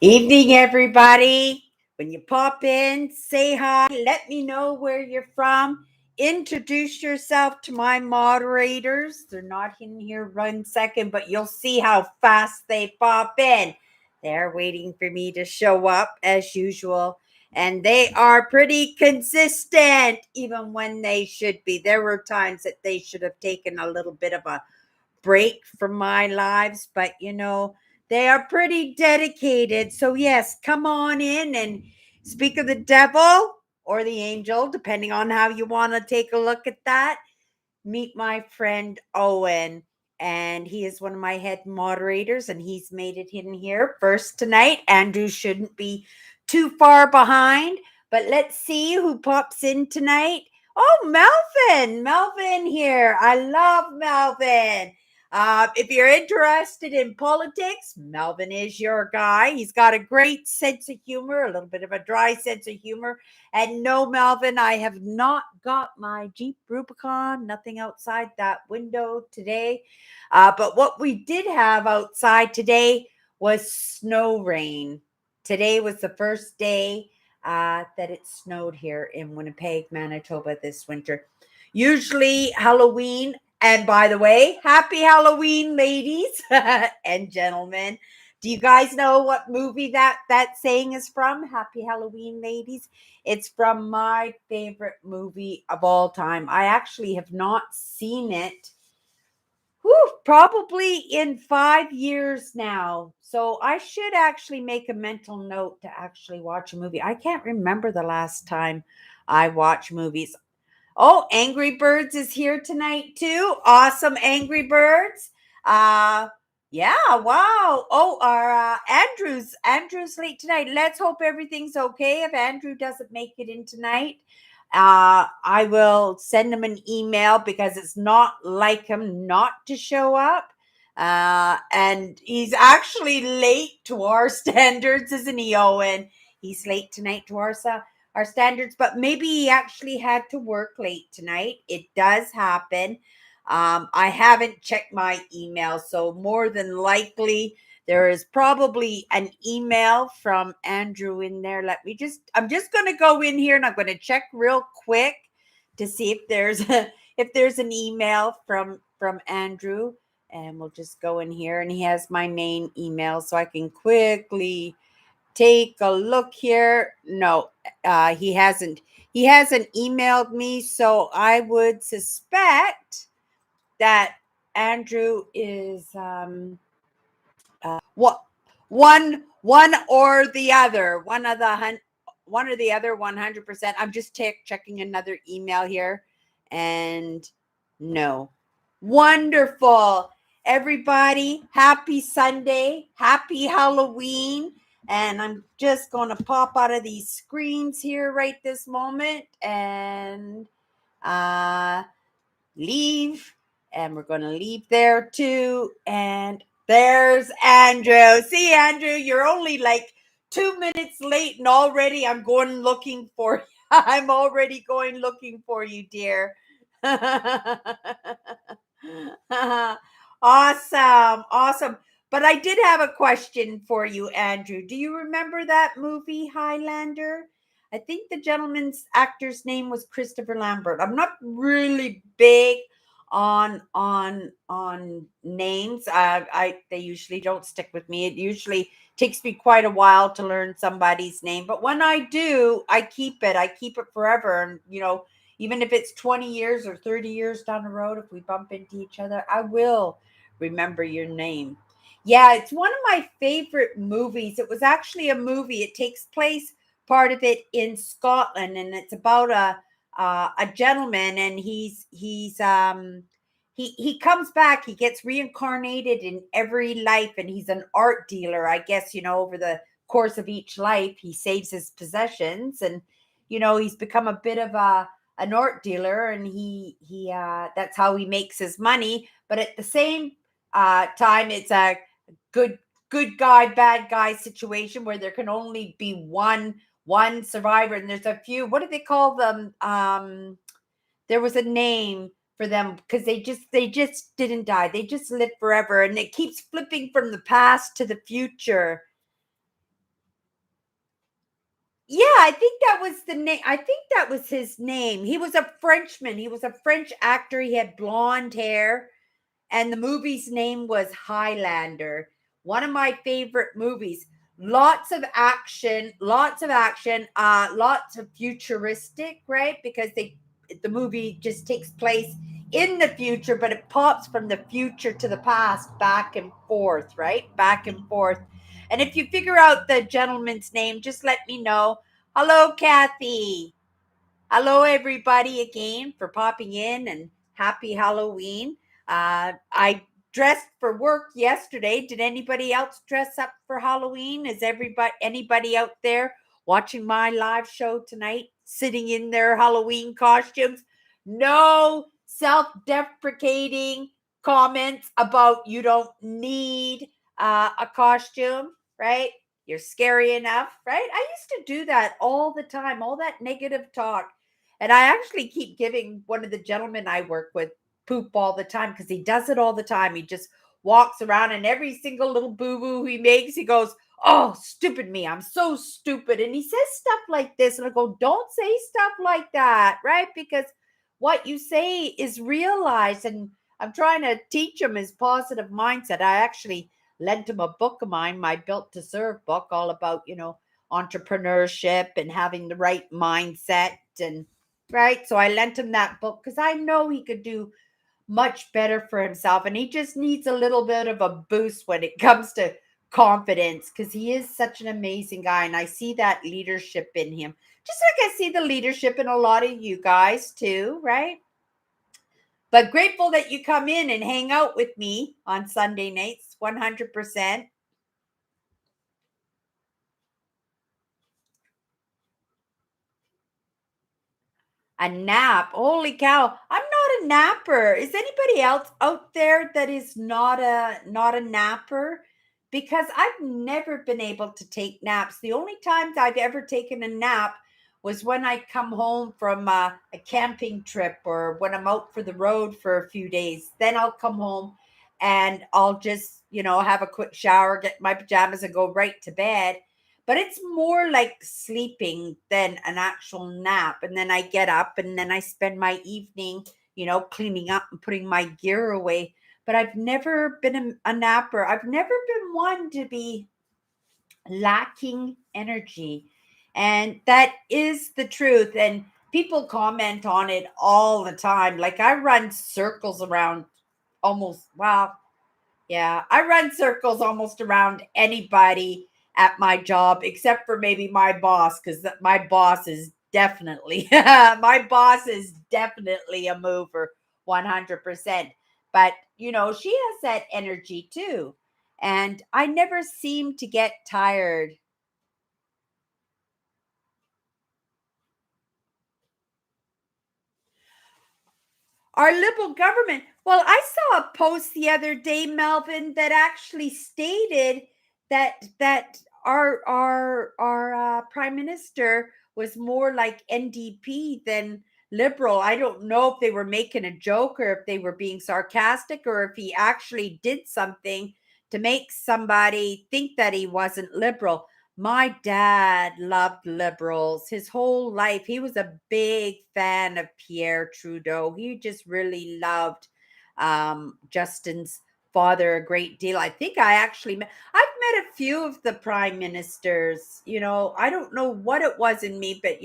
Evening, everybody. When you pop in, say hi, let me know where you're from. Introduce yourself to my moderators. They're not in here 1 second, but you'll see how fast they pop in. They're waiting for me to show up as usual, and they are pretty consistent, even when they should be. There were times that they should have taken a little bit of a break from my lives, but they are pretty dedicated. So, yes, come on in and speak of the devil or the angel, depending on how you want to take a look at that. Meet my friend Owen, and he is one of my head moderators, and he's made it in here first tonight. Andrew shouldn't be too far behind, but let's see who pops in tonight. Oh, Melvin here. I love Melvin. If you're interested in politics, Melvin is your guy. He's got a great sense of humor, a little bit of a dry sense of humor. And no, Melvin, I have not got my Jeep Rubicon, nothing outside that window today. But what we did have outside today was snow rain. Today was the first day that it snowed here in Winnipeg, Manitoba this winter. Usually Halloween. And by the way, happy Halloween, ladies and gentlemen. Do you guys know what movie that saying is from? Happy Halloween, ladies. It's from my favorite movie of all time. I actually have not seen it probably in 5 years now. So I should actually make a mental note to actually watch a movie. I can't remember the last time I watched movies. Oh, Angry Birds is here tonight too. Awesome, Angry Birds. Yeah, wow. Oh, our Andrew's late tonight. Let's hope everything's okay. If Andrew doesn't make it in tonight, I will send him an email because it's not like him not to show up. And he's actually late to our standards, isn't he, Owen? He's late tonight to our standards, but maybe he actually had to work late tonight. It does happen. I haven't checked my email, so more than likely there is probably an email from Andrew in there. I'm just going to go in here and I'm going to check real quick to see if there's an email from Andrew, and we'll just go in here, and he has my main email, so I can quickly take a look here. No, he hasn't emailed me, so I would suspect that Andrew is what one or the other, one or the other, 100%. I'm just checking another email here, and no. Wonderful. Everybody, happy Sunday, happy Halloween. And I'm just going to pop out of these screens here right this moment and leave. And we're going to leave there too. And there's Andrew. See, Andrew, you're only like 2 minutes late, and already I'm going looking for you. I'm already going looking for you, dear. Awesome. But I did have a question for you, Andrew. Do you remember that movie Highlander? I think the gentleman's actor's name was Christopher Lambert. I'm not really big on names. They usually don't stick with me. It usually takes me quite a while to learn somebody's name, but when I do, I keep it forever. And even if it's 20 years or 30 years down the road, if we bump into each other, I will remember your name. Yeah, it's one of my favorite movies. It was actually a movie. It takes place, part of it, in Scotland, and it's about a gentleman, and he comes back. He gets reincarnated in every life, and he's an art dealer. I guess over the course of each life, he saves his possessions, and he's become a bit of an art dealer, and he that's how he makes his money. But at the same time, it's a good guy, bad guy situation where there can only be one survivor, and there's a few. What do they call them? There was a name for them because they just didn't die. They just lived forever, and it keeps flipping from the past to the future. Yeah, I think that was the name. I think that was his name. He was a Frenchman. He was a French actor. He had blonde hair, and the movie's name was Highlander. One of my favorite movies. Lots of action, lots of futuristic, right? Because the movie just takes place in the future, but it pops from the future to the past, back and forth, right? Back and forth. And if you figure out the gentleman's name, just let me know. Hello, Kathy. Hello, everybody, again for popping in, and happy Halloween. I dressed for work yesterday. Did anybody else dress up for Halloween? Is anybody out there watching my live show tonight sitting in their Halloween costumes? No self-deprecating comments about you don't need a costume, right? You're scary enough, right? I used to do that all the time, all that negative talk. And I actually keep giving one of the gentlemen I work with poop all the time because he does it all the time. He just walks around and every single little boo boo he makes, he goes, "Oh, stupid me. I'm so stupid." And he says stuff like this. And I go, "Don't say stuff like that," right? Because what you say is realized. And I'm trying to teach him his positive mindset. I actually lent him a book of mine, my Built to Serve book, all about, entrepreneurship and having the right mindset. And right. So I lent him that book because I know he could do much better for himself. And he just needs a little bit of a boost when it comes to confidence because he is such an amazing guy. And I see that leadership in him, just like I see the leadership in a lot of you guys too. Right. But grateful that you come in and hang out with me on Sunday nights, 100%. A nap. Holy cow. I'm not a napper. Is anybody else out there that is not a napper? Because I've never been able to take naps. The only times I've ever taken a nap was when I come home from a camping trip or when I'm out for the road for a few days. Then I'll come home and I'll just, have a quick shower, get my pajamas and go right to bed, but it's more like sleeping than an actual nap. And then I get up and then I spend my evening, cleaning up and putting my gear away. But I've never been a napper. I've never been one to be lacking energy. And that is the truth. And people comment on it all the time. Like I run circles around almost, well, yeah, I run circles almost around anybody at my job, except for maybe my boss, because my boss is definitely my boss is definitely a mover, 100%. But she has that energy too, and I never seem to get tired. Our liberal government. Well, I saw a post the other day, Melvin, that actually stated that our prime minister was more like NDP than liberal. I don't know if they were making a joke or if they were being sarcastic or if he actually did something to make somebody think that he wasn't liberal. My dad loved liberals his whole life. He was a big fan of Pierre Trudeau. He just really loved Justin's father a great deal. I think I've met a few of the prime ministers. I don't know what it was in me, but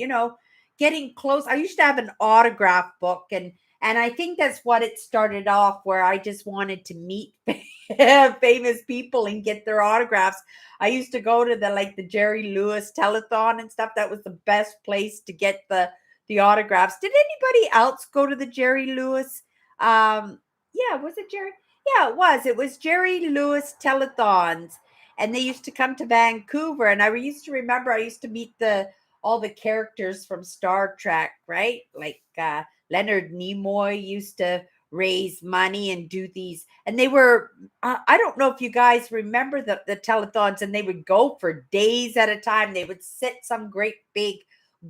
getting close. I used to have an autograph book, and I think that's what it started off, where I just wanted to meet famous people and get their autographs. I used to go to the Jerry Lewis telethon and stuff. That was the best place to get the autographs. Did anybody else go to the Jerry Lewis? Yeah, was it Jerry? Yeah, it was. It was Jerry Lewis telethons, and they used to come to Vancouver. And I used to remember I used to meet the all the characters from Star Trek, right? Like Leonard Nimoy used to raise money and do these, and they were I don't know if you guys remember the telethons, and they would go for days at a time. They would set some great big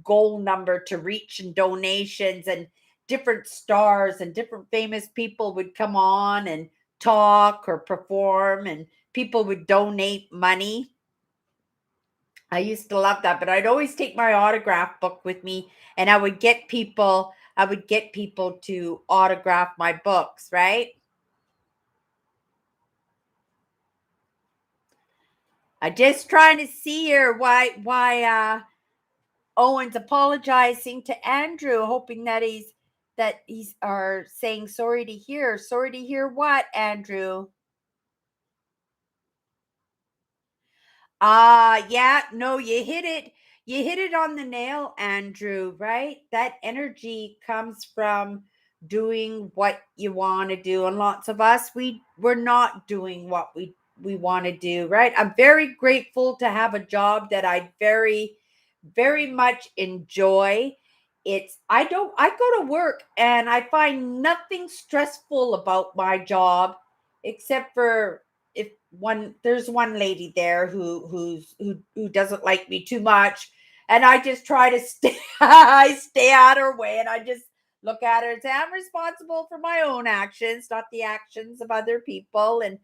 goal number to reach in donations, and different stars and different famous people would come on and talk or perform, and people would donate money. I used to love that, but I'd always take my autograph book with me, and I would get people to autograph my books, right? I just trying to see here why Owen's apologizing to Andrew, hoping that he's are saying sorry to hear. Sorry to hear what, Andrew? Yeah, no, you hit it. You hit it on the nail, Andrew, right? That energy comes from doing what you want to do. And lots of us, we're not doing what we want to do, right? I'm very grateful to have a job that I very much enjoy. I go to work and I find nothing stressful about my job except for if one there's one lady there who doesn't like me too much, and I just try to stay I stay out her way, and I just look at her and say I'm responsible for my own actions, not the actions of other people. And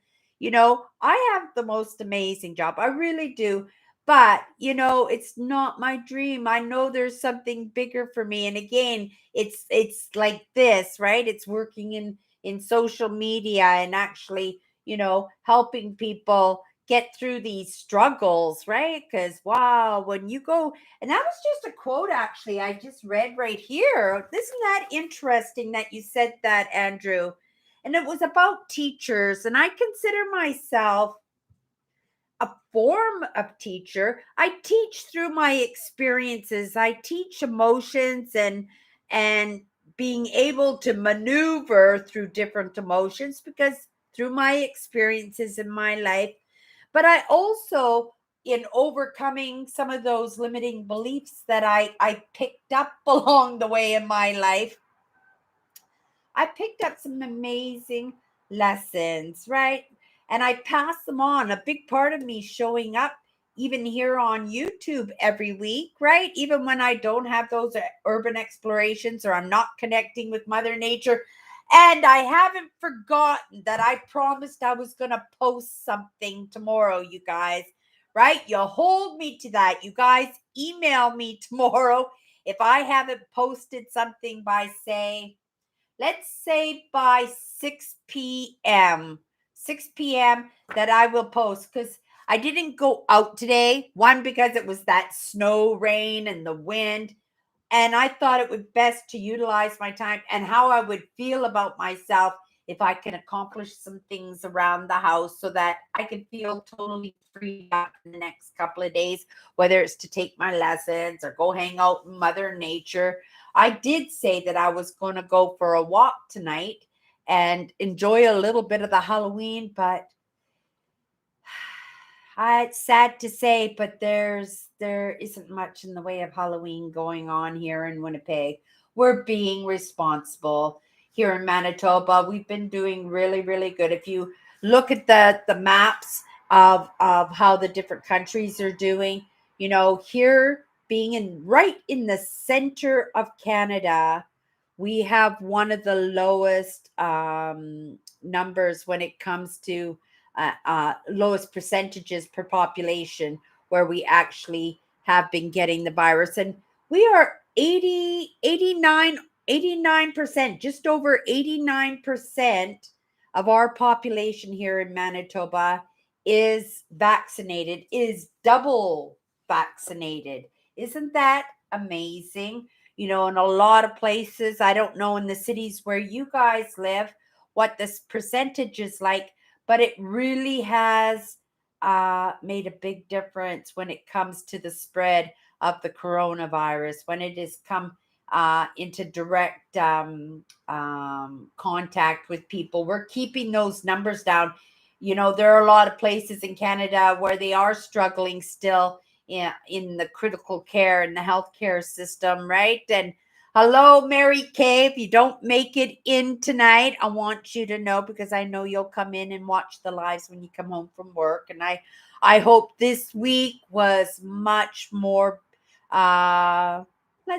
I have the most amazing job, I really do. But it's not my dream. I know there's something bigger for me, and again, it's like this, right? It's working in social media and actually helping people get through these struggles, right? Because wow, when you go, and that was just a quote actually I just read right here. Isn't that interesting that you said that, Andrew? And it was about teachers, and I consider myself a form of teacher. I teach through my experiences. I teach emotions and being able to maneuver through different emotions because through my experiences in my life. But I also, in overcoming some of those limiting beliefs that I picked up along the way in my life, I picked up some amazing lessons, right? And I pass them on. A big part of me showing up even here on YouTube every week, right? Even when I don't have those urban explorations or I'm not connecting with Mother Nature. And I haven't forgotten that I promised I was going to post something tomorrow, you guys, right? You hold me to that. You guys email me tomorrow if I haven't posted something by, say, let's say by 6 p.m. 6 p.m. that I will post, because I didn't go out today. One, because it was that snow, rain, and the wind. And I thought it would best to utilize my time and how I would feel about myself if I can accomplish some things around the house so that I could feel totally free up in the next couple of days, whether it's to take my lessons or go hang out in Mother Nature. I did say that I was going to go for a walk tonight and enjoy a little bit of the Halloween, but it's sad to say, but there isn't much in the way of Halloween going on here in Winnipeg. We're being responsible here in Manitoba. We've been doing really, really good. If you look at the maps of how the different countries are doing, here being right in the center of Canada, we have one of the lowest numbers when it comes to lowest percentages per population where we actually have been getting the virus. And we are 89%, just over 89% of our population here in Manitoba is vaccinated, is double vaccinated. Isn't that amazing? In a lot of places, I don't know in the cities where you guys live what this percentage is like, but it really has made a big difference when it comes to the spread of the coronavirus, when it has come into direct contact with people. We're keeping those numbers down. There are a lot of places in Canada where they are struggling still in the critical care and the healthcare system, right? And hello, Mary Kay. If you don't make it in tonight, I want you to know, because I know you'll come in and watch the lives when you come home from work. And I hope this week was much more, let's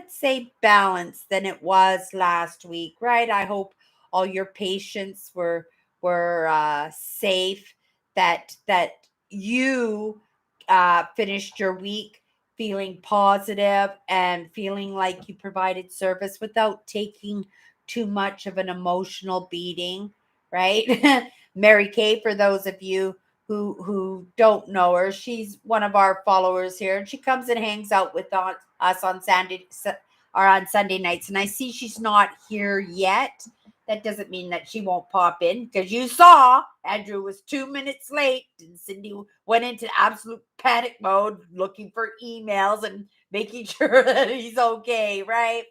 say, balanced than it was last week, right? I hope all your patients were safe, that you finished your week feeling positive and feeling like you provided service without taking too much of an emotional beating, right? Mary Kay, for those of you who don't know her, she's one of our followers here, and she comes and hangs out with us on Sunday nights. And I see she's not here yet. That doesn't mean that she won't pop in, because you saw Andrew was 2 minutes late and Cindy went into absolute panic mode looking for emails and making sure that he's okay, right?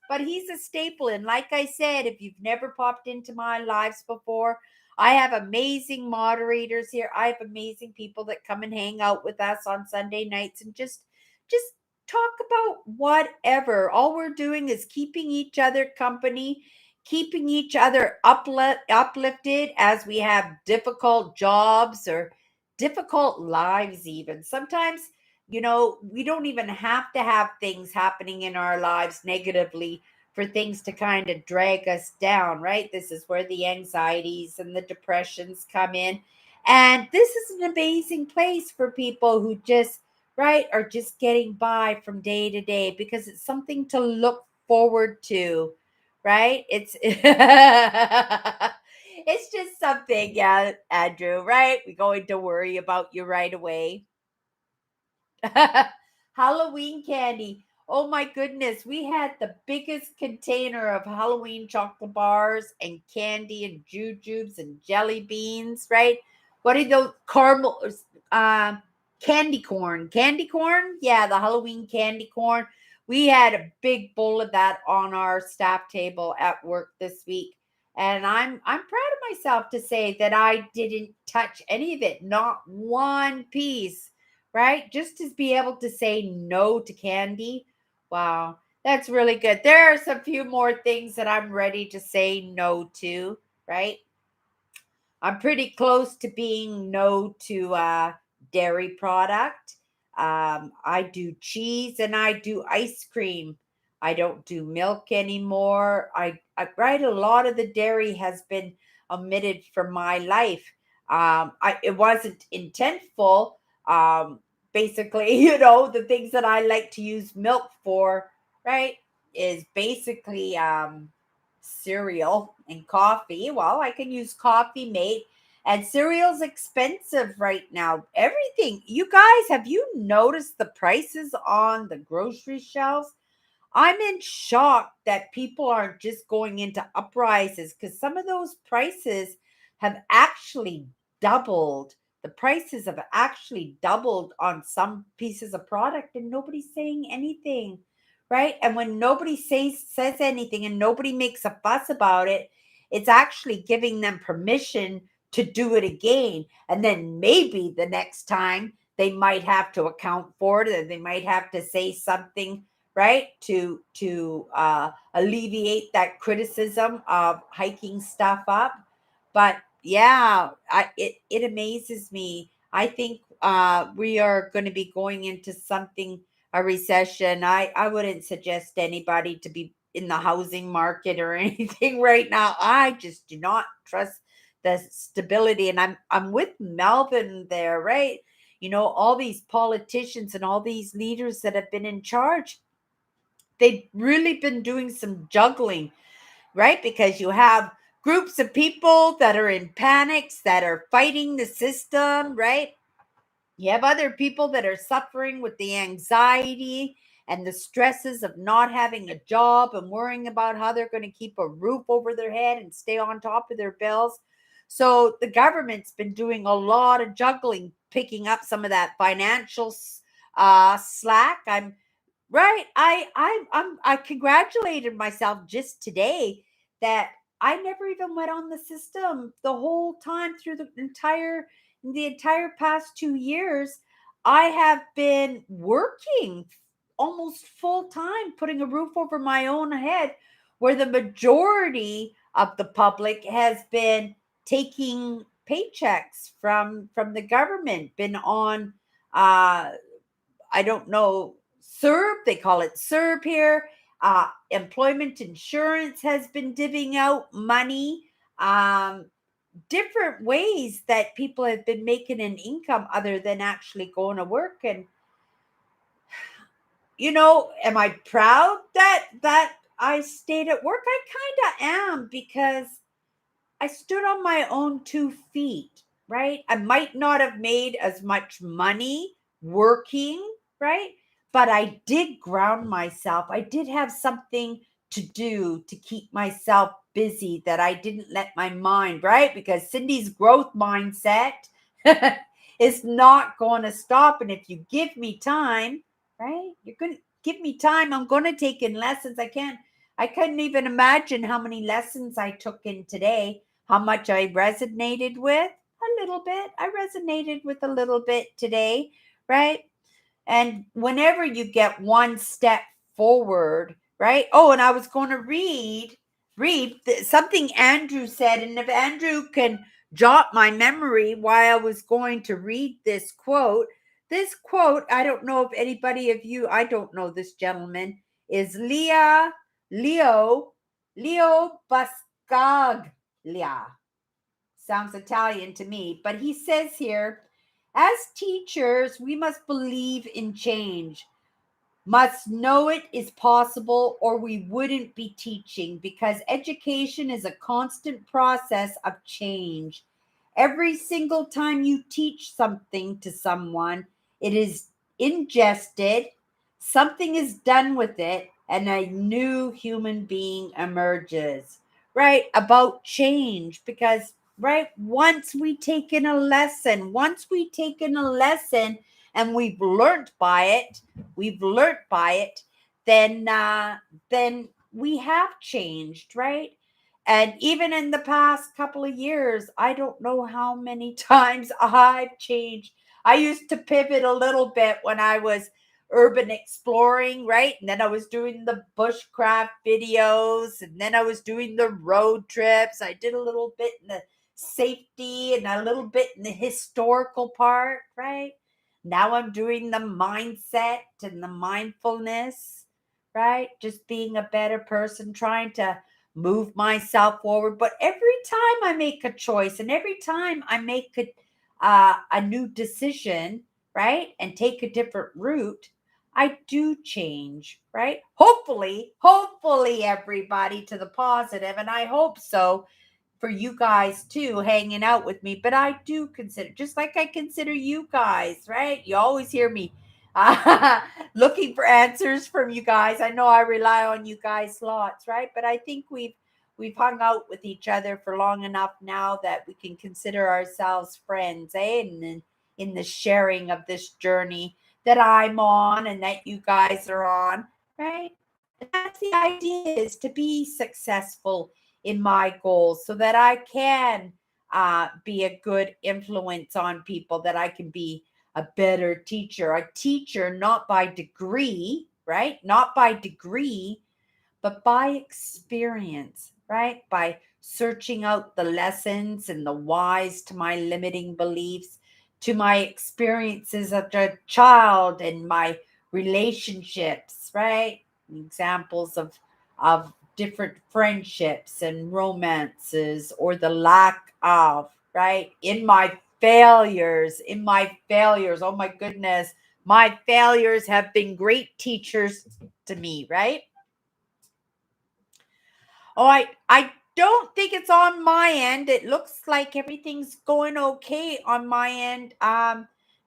But he's a staple. And like I said, if you've never popped into my lives before, I have amazing moderators here. I have amazing people that come and hang out with us on Sunday nights and just talk about whatever. All we're doing is keeping each other company, keeping each other uplifted as we have difficult jobs or difficult lives even. Sometimes, we don't even have to have things happening in our lives negatively for things to kind of drag us down, right? This is where the anxieties and the depressions come in. And this is an amazing place for people who just, right, are just getting by from day to day, because it's something to look forward to, right? It's it's just something, yeah, Andrew, right? We're going to worry about you right away. Halloween candy. Oh my goodness. We had the biggest container of Halloween chocolate bars and candy and jujubes and jelly beans, right? What are those caramel candy corn? Candy corn? Yeah, the Halloween candy corn. We had a big bowl of that on our staff table at work this week. And I'm proud of myself to say that I didn't touch any of it, not one piece, right? Just to be able to say no to candy. Wow, that's really good. There are some few more things that I'm ready to say no to, right? I'm pretty close to being no to dairy product. I do cheese and I do ice cream. I don't do milk anymore. Right, a lot of the dairy has been omitted from my life. It wasn't intentful. Basically, the things that I like to use milk for, right, is basically cereal and coffee. Well, I can use Coffee Mate, and cereal's expensive right now. Everything. You guys, have you noticed the prices on the grocery shelves? I'm in shock that people aren't just going into uprises, because some of those prices have actually doubled. The prices have actually doubled on some pieces of product, and nobody's saying anything, right? And when nobody says anything and nobody makes a fuss about it, it's actually giving them permission to do it again. And then maybe the next time they might have to account for it, and they might have to say something, right, to alleviate that criticism of hiking stuff up. But yeah, it amazes me. I think we are going to be going into something, a recession. I wouldn't suggest anybody to be in the housing market or anything right now. I just do not trust the stability. And I'm with Melvin there, right? All these politicians and all these leaders that have been in charge, they've really been doing some juggling, right? Because you have groups of people that are in panics, that are fighting the system, right? You have other people that are suffering with the anxiety and the stresses of not having a job and worrying about how they're going to keep a roof over their head and stay on top of their bills. So the government's been doing a lot of juggling, picking up some of that financial slack. Right. I congratulated myself just today that I never even went on the system the whole time through the entire past 2 years. I have been working almost full time, putting a roof over my own head, where the majority of the public has been taking paychecks from the government, been on I don't know, SERB, they call it SERB here. Employment insurance has been divvying out money. different ways that people have been making an income other than actually going to work. And am I proud that I stayed at work? I kind of am, because I stood on my own 2 feet, right? I might not have made as much money working, right? But I did ground myself. I did have something to do to keep myself busy, that I didn't let my mind, right? Because Cindy's growth mindset is not going to stop. And if you give me time, right? You're going to give me time. I'm going to take in lessons. I couldn't even imagine how many lessons I took in today, how much I resonated with. A little bit. I resonated with a little bit today, right? And whenever you get one step forward, right? Oh, and I was going to read something Andrew said. And if Andrew can jot my memory while I was going to read this quote, I don't know if anybody of you, I don't know this gentleman, is Leo Buscaglia. Sounds Italian to me, but he says here, as teachers, we must believe in change, must know it is possible, or we wouldn't be teaching, because education is a constant process of change. Every single time you teach something to someone, it is ingested, something is done with it, and a new human being emerges. Right? About change, because right, once we take in a lesson, and we've learned by it, then we have changed, right? And even in the past couple of years, I don't know how many times I've changed. I used to pivot a little bit when I was urban exploring, right? And then I was doing the bushcraft videos, and then I was doing the road trips. I did a little bit in the safety and a little bit in the historical part, right? Now I'm doing the mindset and the mindfulness, right? Just being a better person, trying to move myself forward. But every time I make a choice, and every time I make a new decision, right, and take a different route, I do change, right? Hopefully, everybody, to the positive, and I hope so for you guys too, hanging out with me. But I do consider, just like I consider you guys, right? You always hear me looking for answers from you guys. I know I rely on you guys lots, right? But I think we've hung out with each other for long enough now that we can consider ourselves friends, eh? And in the sharing of this journey that I'm on and that you guys are on, right? And that's the idea, is to be successful in my goals, so that I can be a good influence on people, that I can be a better teacher, not by degree, right? Not by degree, but by experience, right? By searching out the lessons and the whys to my limiting beliefs, to my experiences as a child and my relationships, right? Examples of different friendships and romances, or the lack of, right? In my failures, oh my goodness, my failures have been great teachers to me, right? Oh, I don't think it's on my end. It looks like everything's going okay on my end.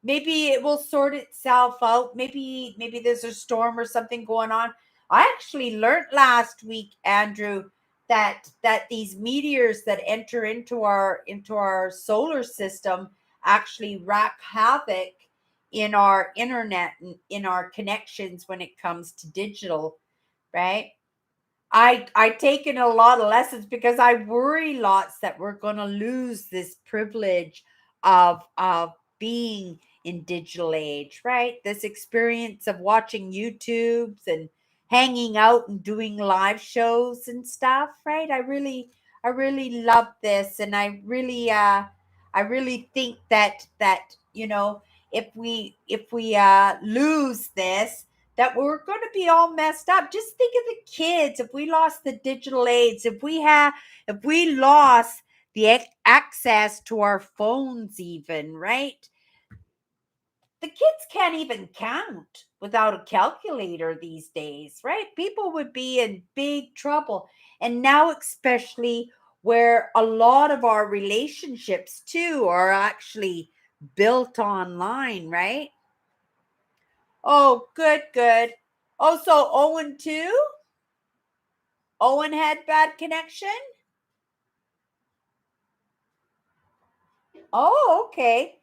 Maybe it will sort itself out. Maybe there's a storm or something going on. I actually learned last week, Andrew, that these meteors that enter into our solar system actually wreak havoc in our internet and in our connections when it comes to digital, right? I taken a lot of lessons, because I worry lots that we're going to lose this privilege of being in digital age, right? This experience of watching YouTubes and hanging out and doing live shows and stuff, right? I really love this, and I really think that if we lose this, that we're going to be all messed up. Just think of the kids. If we lost the digital aids, if we lost the access to our phones even, right? The kids can't even count without a calculator these days, right? People would be in big trouble. And now, especially where a lot of our relationships too are actually built online, right? Oh, good, good. Oh, so Owen too? Owen had bad connection? Oh, okay.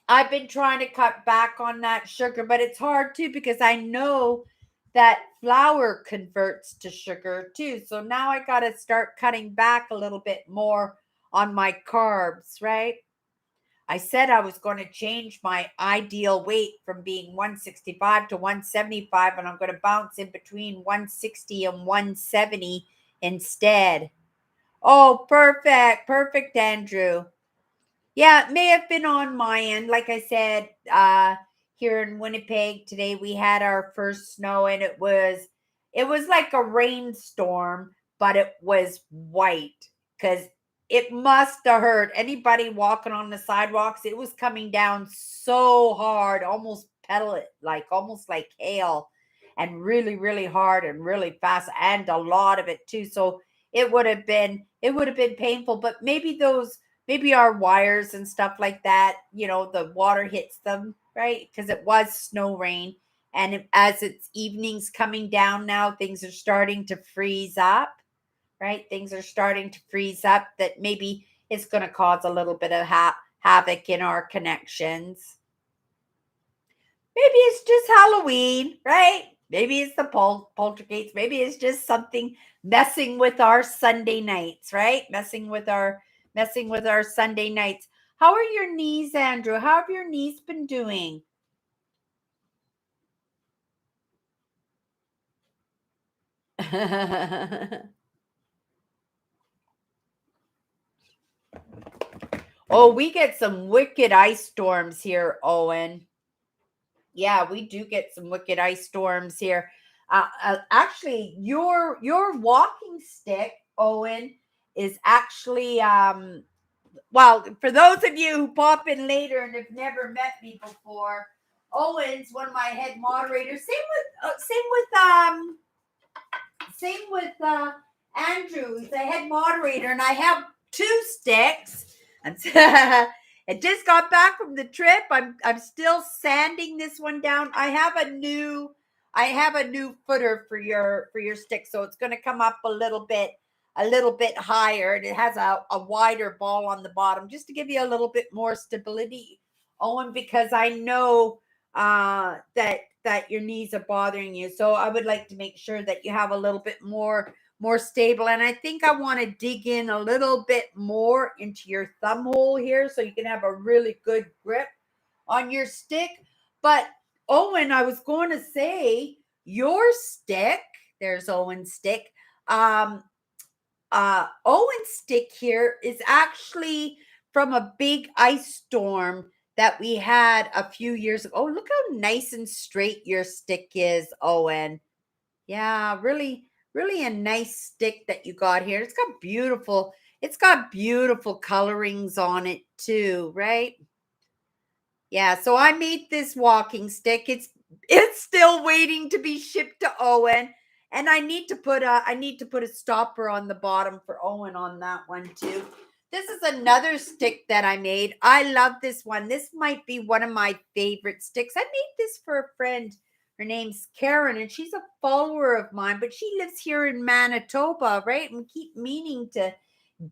I've been trying to cut back on that sugar, but it's hard too because I know that flour converts to sugar too. So now I got to start cutting back a little bit more on my carbs, right? I said I was going to change my ideal weight from being 165 to 175, and I'm going to bounce in between 160 and 170 instead. Oh, perfect. Perfect, Andrew. Yeah, it may have been on my end. Like I said, here in Winnipeg today we had our first snow and it was like a rainstorm, but it was white because it must have hurt anybody walking on the sidewalks. It was coming down so hard, almost pellet, like almost like hail, and really, really hard and really fast, and a lot of it too. So it would have been painful, but maybe our wires and stuff like that, the water hits them, right? Because it was snow rain. And as it's evenings coming down now, things are starting to freeze up, right? Things are starting to freeze up that maybe it's going to cause a little bit of havoc in our connections. Maybe it's just Halloween, right? Maybe it's the poltergeist. Maybe it's just something messing with our Sunday nights, right? Messing with our Sunday nights. How are your knees, Andrew? How have your knees been doing? Oh, we get some wicked ice storms here, Owen. Yeah, we do get some wicked ice storms here. Actually, your walking stick, Owen, is actually well, for those of you who pop in later and have never met me before, Owen's one of my head moderators. Same with Andrew. He's a head moderator, and I have two sticks. And I just got back from the trip. I'm still sanding this one down. I have a new footer for your stick, so it's going to come up a little bit higher, and it has a wider ball on the bottom just to give you a little bit more stability, Owen, because I know that your knees are bothering you. So I would like to make sure that you have a little bit more stable. And I think I want to dig in a little bit more into your thumb hole here so you can have a really good grip on your stick. But Owen, I was going to say your stick, there's Owen's stick. Owen's stick here is actually from a big ice storm that we had a few years ago. Oh, look how nice and straight your stick is, Owen. Yeah, really, really a nice stick that you got here. It's got beautiful colorings on it too, right? Yeah, so I made this walking stick. It's still waiting to be shipped to Owen. And I need to put a stopper on the bottom for Owen on that one too. This is another stick that I made. I love this one. This might be one of my favorite sticks. I made this for a friend. Her name's Karen, and she's a follower of mine, but she lives here in Manitoba, right? And we keep meaning to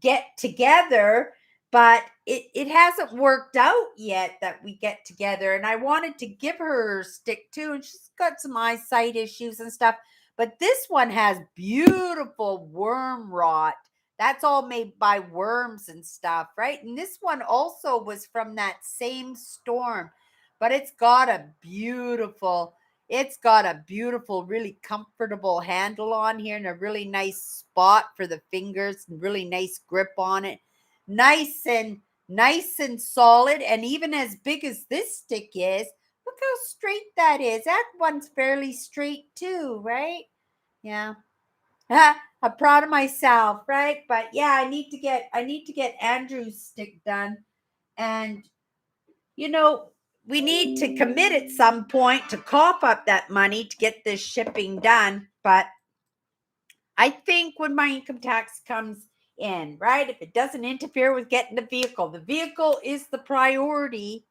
get together, but it hasn't worked out yet that we get together. And I wanted to give her her stick too, and she's got some eyesight issues and stuff. But this one has beautiful worm rot. That's all made by worms and stuff, right? And this one also was from that same storm, but it's got a beautiful, really comfortable handle on here and a really nice spot for the fingers and really nice grip on it. Nice and solid, and even as big as this stick is, look how straight that is. That one's fairly straight too, right? Yeah. I'm proud of myself, right? But yeah, I need to get Andrew's stick done. And you know, we need to commit at some point to cough up that money to get this shipping done. But I think when my income tax comes in, right, if it doesn't interfere with getting the vehicle is the priority.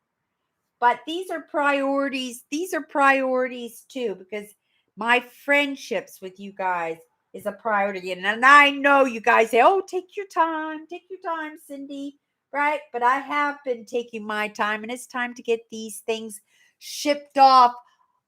But these are priorities. These are priorities too, because my friendships with you guys is a priority. And I know you guys say, oh, take your time, Cindy, right? But I have been taking my time, and it's time to get these things shipped off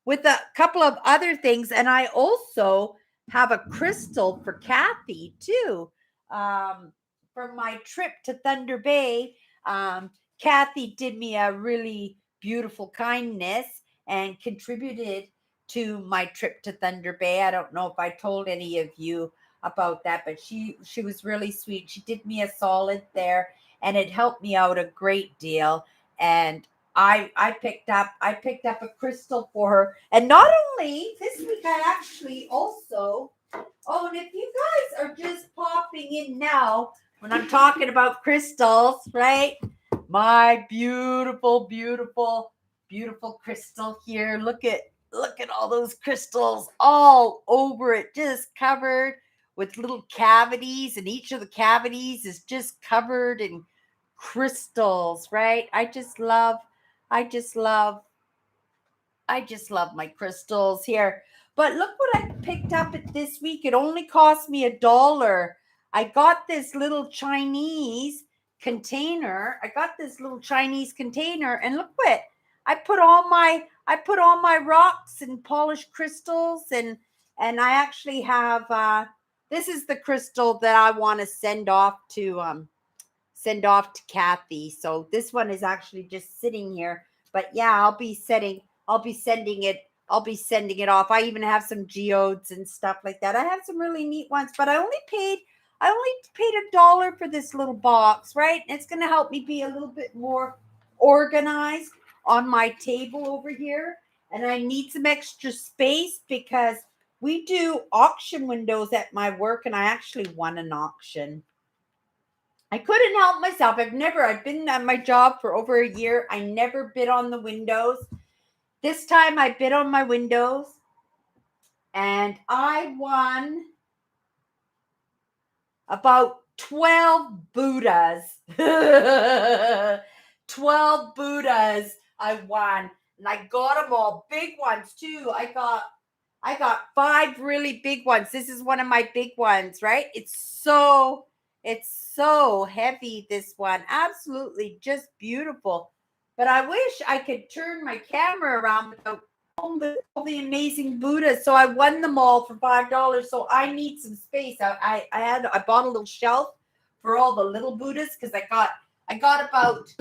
with a couple of other things. And I also have a crystal for Kathy too, for my trip to Thunder Bay. Kathy did me a really beautiful kindness and contributed to my trip to Thunder Bay. I don't know if I told any of you about that, but she was really sweet. She did me a solid there, and it helped me out a great deal. And I picked up a crystal for her. And not only this week, I actually also, oh, and if you guys are just popping in now when I'm talking about crystals, right? My beautiful, beautiful, beautiful crystal here. Look at all those crystals all over it, just covered with little cavities, and each of the cavities is just covered in crystals, right? I just love my crystals here. But look what I picked up at this week. It only cost me $1. I got this little Chinese container. And look what I put all my rocks and polished crystals, and I actually have this is the crystal that I want to send off to Kathy. So this one is actually just sitting here. But yeah, I'll be sending it off. I even have some geodes and stuff like that. I have some really neat ones, but I only paid $1 for this little box, right? It's going to help me be a little bit more organized on my table over here. And I need some extra space because we do auction windows at my work, and I actually won an auction. I couldn't help myself. I've been at my job for over a year. I never bid on the windows. This time I bid on my windows, and I won about 12 Buddhas. 12 Buddhas I won. And I got them all big ones too. I got 5 really big ones. This is one of my big ones, right? It's so heavy, this one. Absolutely just beautiful. But I wish I could turn my camera around without all the amazing Buddhas. So I won them all for $5. So I need some space. I bought a little shelf for all the little Buddhas, because I got about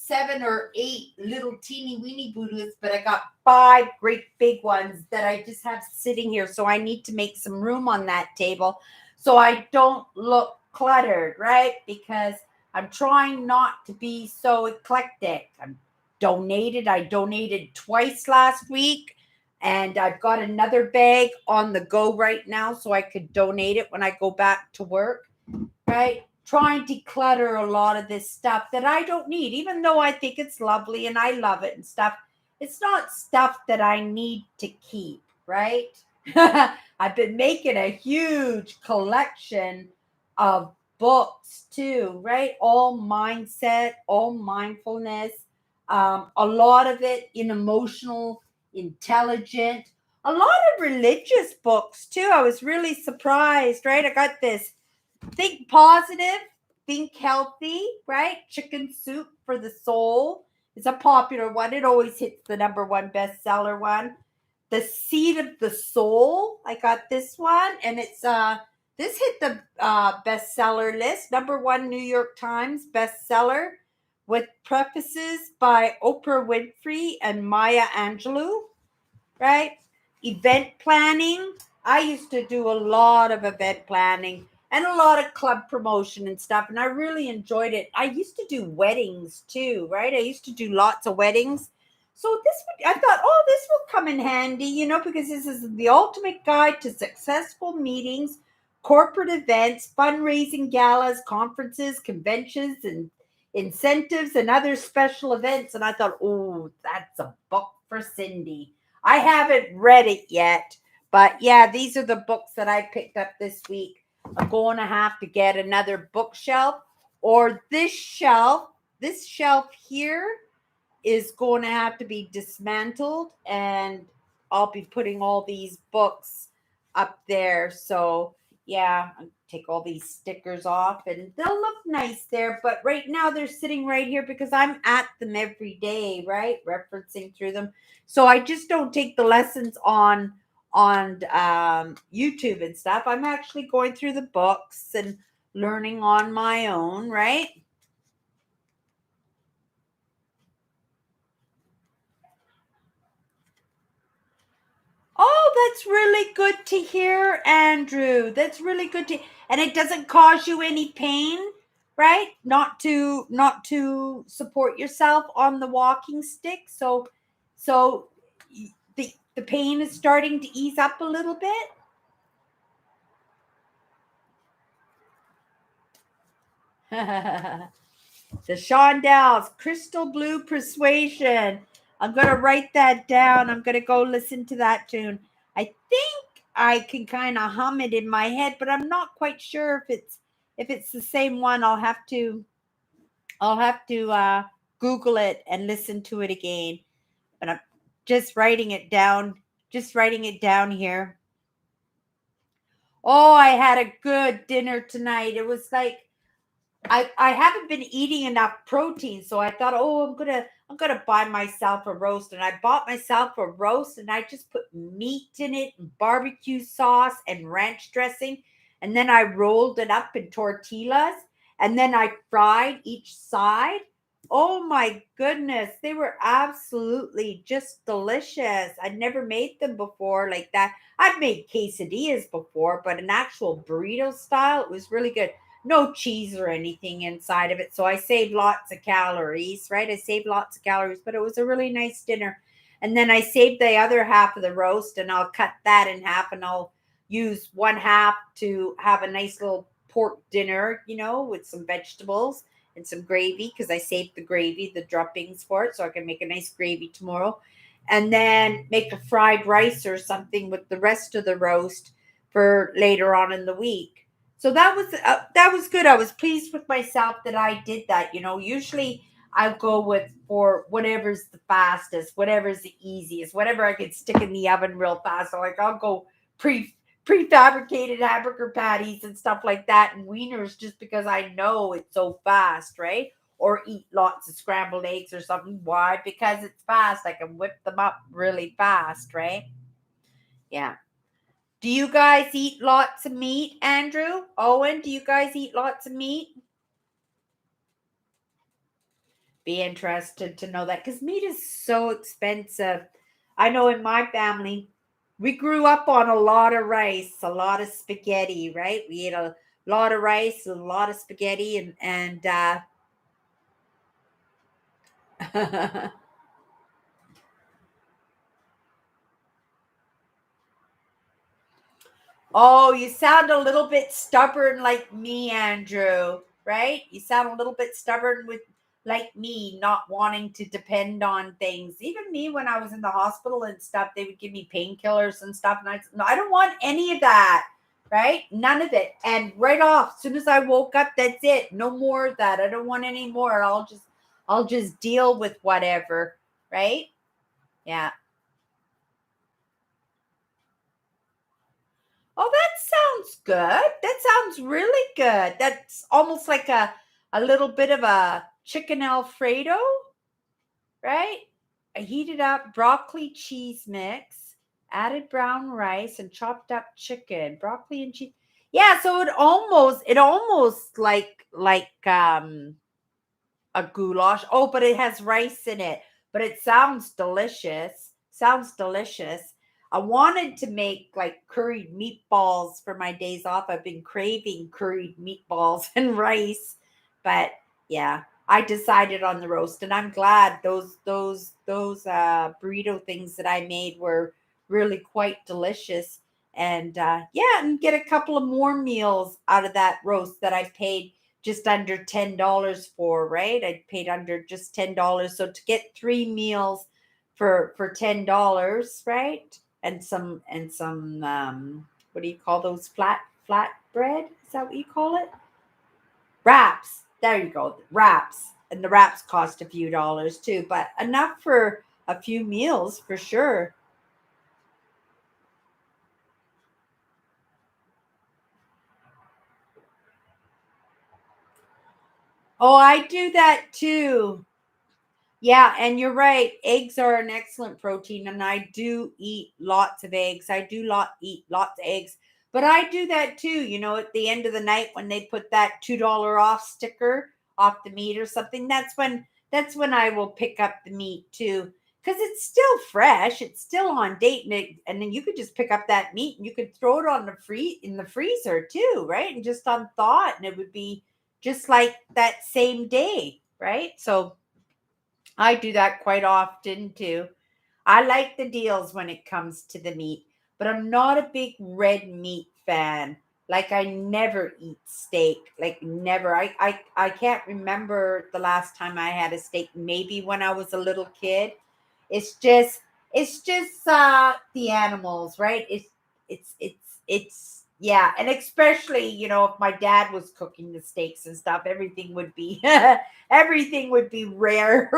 7 or 8 little teeny weeny Buddhas, but I got 5 great big ones that I just have sitting here. So I need to make some room on that table so I don't look cluttered, right? Because I'm trying not to be so eclectic. I donated twice last week, and I've got another bag on the go right now so I could donate it when I go back to work, right? Trying to declutter a lot of this stuff that I don't need, even though I think it's lovely and I love it and stuff. It's not stuff that I need to keep, right? I've been making a huge collection of books too, right? All mindset, all mindfulness, a lot of it in emotional, intelligent, a lot of religious books too. I was really surprised, right? I got this Think Positive, Think Healthy, right? Chicken Soup for the Soul is a popular one. It always hits the #1 bestseller one. The Seed of the Soul. I got this one, and it's this hit the bestseller list, #1 New York Times bestseller, with prefaces by Oprah Winfrey and Maya Angelou, right? Event planning. I used to do a lot of event planning and a lot of club promotion and stuff, and I really enjoyed it. I used to do weddings too, right? I used to do lots of weddings. So I thought, oh, this will come in handy, because this is the ultimate guide to successful meetings, corporate events, fundraising galas, conferences, conventions, and incentives and other special events. And I thought, oh, that's a book for Cindy. I haven't read it yet, but yeah, these are the books that I picked up this week. I'm going to have to get another bookshelf, or this shelf here is going to have to be dismantled, and I'll be putting all these books up there. So yeah, I'll take all these stickers off and they'll look nice there. But right now they're sitting right here because I'm at them every day, right? Referencing through them. So I just don't take the lessons on YouTube and stuff. I'm actually going through the books and learning on my own, right? Oh, that's really good to hear, Andrew. That's really good to, and it doesn't cause you any pain, right? Not to support yourself on the walking stick. So the pain is starting to ease up a little bit. The Shondells, Crystal Blue Persuasion. I'm going to write that down. I'm going to go listen to that tune. I think I can kind of hum it in my head, but I'm not quite sure if it's the same one. I'll have to Google it and listen to it again. But I'm just writing it down. Just writing it down here. Oh, I had a good dinner tonight. It was like I haven't been eating enough protein, so I thought, oh, I'm gonna buy myself a roast, and I bought myself a roast, and I just put meat in it, and barbecue sauce, and ranch dressing, and then I rolled it up in tortillas, and then I fried each side. Oh my goodness, they were absolutely just delicious. I'd never made them before like that. I've made quesadillas before, but an actual burrito style, it was really good. No cheese or anything inside of it. So I saved lots of calories, right? I saved lots of calories, but it was a really nice dinner. And then I saved the other half of the roast, and I'll cut that in half, and I'll use one half to have a nice little pork dinner, with some vegetables and some gravy, because I saved the gravy, the droppings for it, so I can make a nice gravy tomorrow. And then make a fried rice or something with the rest of the roast for later on in the week. So that was good. I was pleased with myself that I did that. Usually I go with for whatever's the fastest, whatever's the easiest, whatever I can stick in the oven real fast. So like I'll go prefabricated hamburger patties and stuff like that, and wieners, just because I know it's so fast, right? Or eat lots of scrambled eggs or something. Why? Because it's fast. I can whip them up really fast, right? Yeah. Do you guys eat lots of meat, Andrew? Owen, do you guys eat lots of meat? Be interested to know that, because meat is so expensive. I know in my family, we grew up on a lot of rice, a lot of spaghetti, right? We ate a lot of rice, a lot of spaghetti, and Oh, you sound a little bit stubborn like me, Andrew, right? You sound a little bit stubborn with like me, not wanting to depend on things. Even me, when I was in the hospital and stuff, they would give me painkillers and stuff. And no, I don't want any of that, right? None of it. And right off, as soon as I woke up, that's it. No more of that. I don't want any more. I'll just deal with whatever, right? Yeah. Oh, that sounds good. That sounds really good. That's almost like a little bit of a chicken Alfredo, right? I heated up broccoli cheese mix, added brown rice, and chopped up chicken, broccoli and cheese. Yeah, so it almost like a goulash. Oh, but it has rice in it. But it sounds delicious. Sounds delicious. I wanted to make like curried meatballs for my days off. I've been craving curried meatballs and rice. But yeah, I decided on the roast, and I'm glad those burrito things that I made were really quite delicious. And yeah, and get a couple of more meals out of that roast that I paid just under $10 for, right? I paid under just $10. So to get 3 meals for $10, right? And some what do you call those, flat bread? Is that what you call it? Wraps. There you go. Wraps. And the wraps cost a few dollars too, but enough for a few meals for sure. Oh, I do that too. Yeah, and you're right. Eggs are an excellent protein, and I do eat lots of eggs. I do eat lots of eggs, but I do that too. At the end of the night when they put that $2 off sticker off the meat or something, that's when I will pick up the meat too, because it's still fresh. It's still on date, and then you could just pick up that meat and you could throw it on the in the freezer too, right? And just on thaw, and it would be just like that same day, right? So I do that quite often too. I like the deals when it comes to the meat, but I'm not a big red meat fan. Like I never eat steak. Like never. I can't remember the last time I had a steak. Maybe when I was a little kid. It's just it's just the animals, right? It's yeah, and especially, if my dad was cooking the steaks and stuff, everything would be everything would be rare.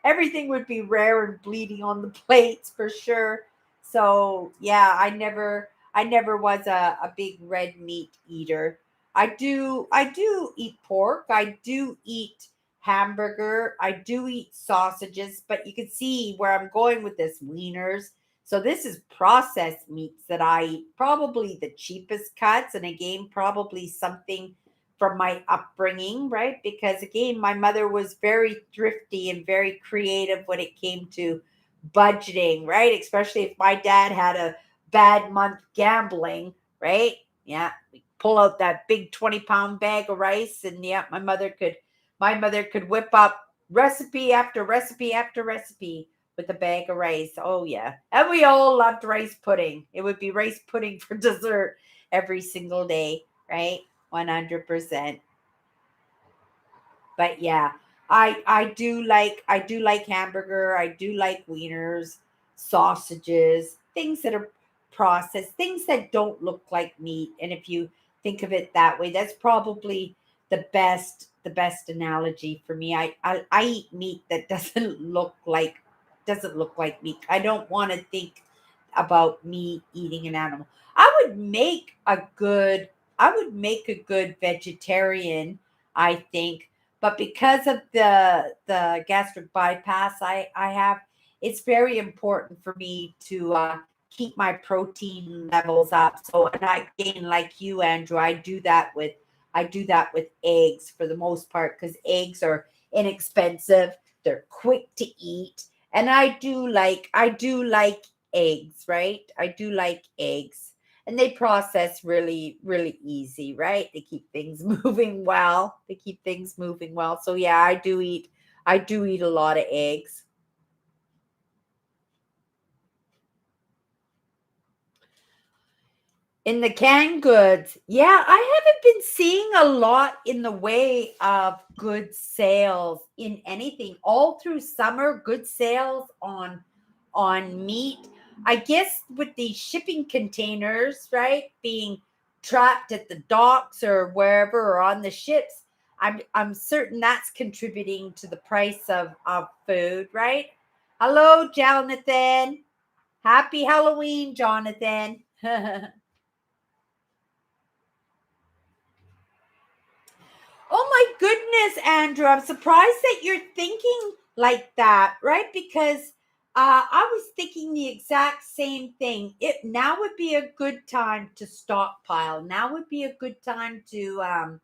Everything would be rare and bleeding on the plates for sure. So yeah, I never was a big red meat eater. I do eat pork. I do eat hamburger. I do eat sausages, but you can see where I'm going with this, wieners. So this is processed meats that I eat, probably the cheapest cuts, and again, probably something from my upbringing, right? Because again, my mother was very thrifty and very creative when it came to budgeting, right? Especially if my dad had a bad month gambling, right? Yeah, we pull out that big 20-pound bag of rice, and yeah, my mother could whip up recipe after recipe after recipe with a bag of rice. Oh yeah. And we all loved rice pudding. It would be rice pudding for dessert every single day, right? 100%. But yeah, I do like hamburger. I do like wieners, sausages, things that are processed, things that don't look like meat. And if you think of it that way, that's probably the best analogy for me. I eat meat that doesn't look like meat. I don't want to think about me eating an animal. I would make a good I would make a good vegetarian, I think, but because of the gastric bypass I have, it's very important for me to keep my protein levels up. So, and I gain, like you, Andrew, I do that with eggs for the most part, because eggs are inexpensive, they're quick to eat, and I do like eggs, right? I do like eggs, and they process really really easy, right? They keep things moving well. So yeah, I do eat a lot of eggs. In the canned goods, yeah, I haven't been seeing a lot in the way of good sales in anything all through summer. Good sales on meat. I guess with these shipping containers, right, being trapped at the docks or wherever or on the ships, I'm certain that's contributing to the price of food, right? Hello, Jonathan. Happy Halloween, Jonathan. Oh my goodness, Andrew. I'm surprised that you're thinking like that, right? Because I was thinking the exact same thing. It now would be a good time to stockpile. Now would be a good time to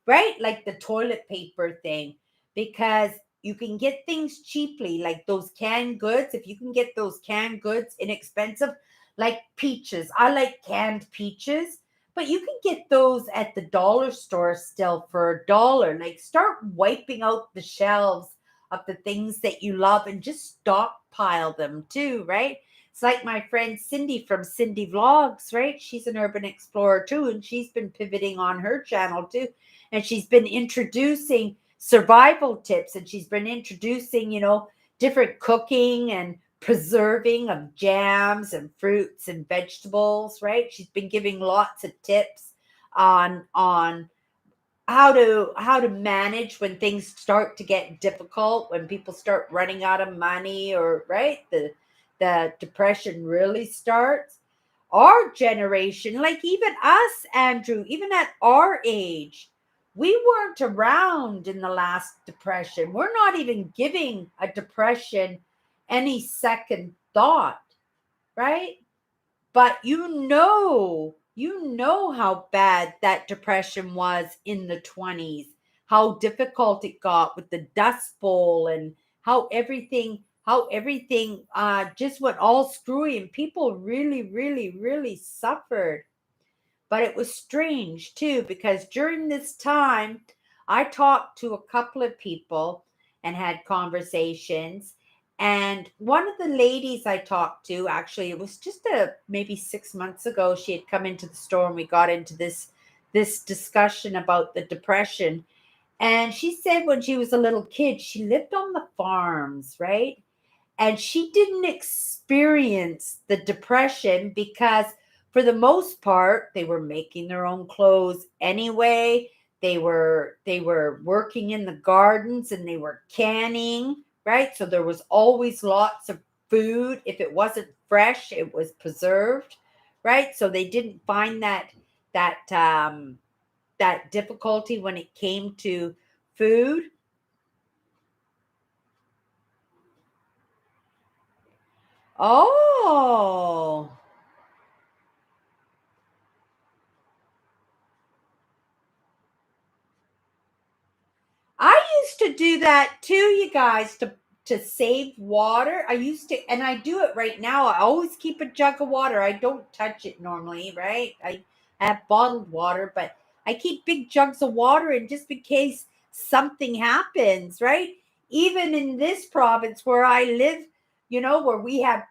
right? Like the toilet paper thing, because you can get things cheaply, like those canned goods. If you can get those canned goods inexpensive, like peaches. I like canned peaches, but you can get those at the dollar store still for $1. Like, start wiping out the shelves of the things that you love and just stockpile them too, right? It's like my friend Cindy from Cindy Vlogs, right? She's an urban explorer too, and she's been pivoting on her channel too. And she's been introducing survival tips, and she's been introducing, different cooking and preserving of jams and fruits and vegetables, right? She's been giving lots of tips on how to manage when things start to get difficult, when people start running out of money, or right, the depression really starts. Our generation, like even us, Andrew, even at our age, we weren't around in the last depression. We're not even giving a depression any second thought, right? But you know how bad that depression was in the 20s, how difficult it got with the Dust Bowl, and how everything just went all screwy, and people really, really, really suffered. But it was strange too, because during this time, I talked to a couple of people and had conversations. And one of the ladies I talked to, actually, it was just maybe 6 months ago, she had come into the store and we got into this discussion about the depression. And she said when she was a little kid, she lived on the farms, right? And she didn't experience the depression because for the most part they were making their own clothes anyway. They were working in the gardens and they were canning, right? So there was always lots of food. If it wasn't fresh, it was preserved, right? So they didn't find that difficulty when it came to food. Oh, I used to do that too, you guys, to save water. I used to, and I do it right now. I always keep a jug of water. I don't touch it normally, right? I have bottled water, but I keep big jugs of water in just in case something happens, right? Even in this province where I live, where we have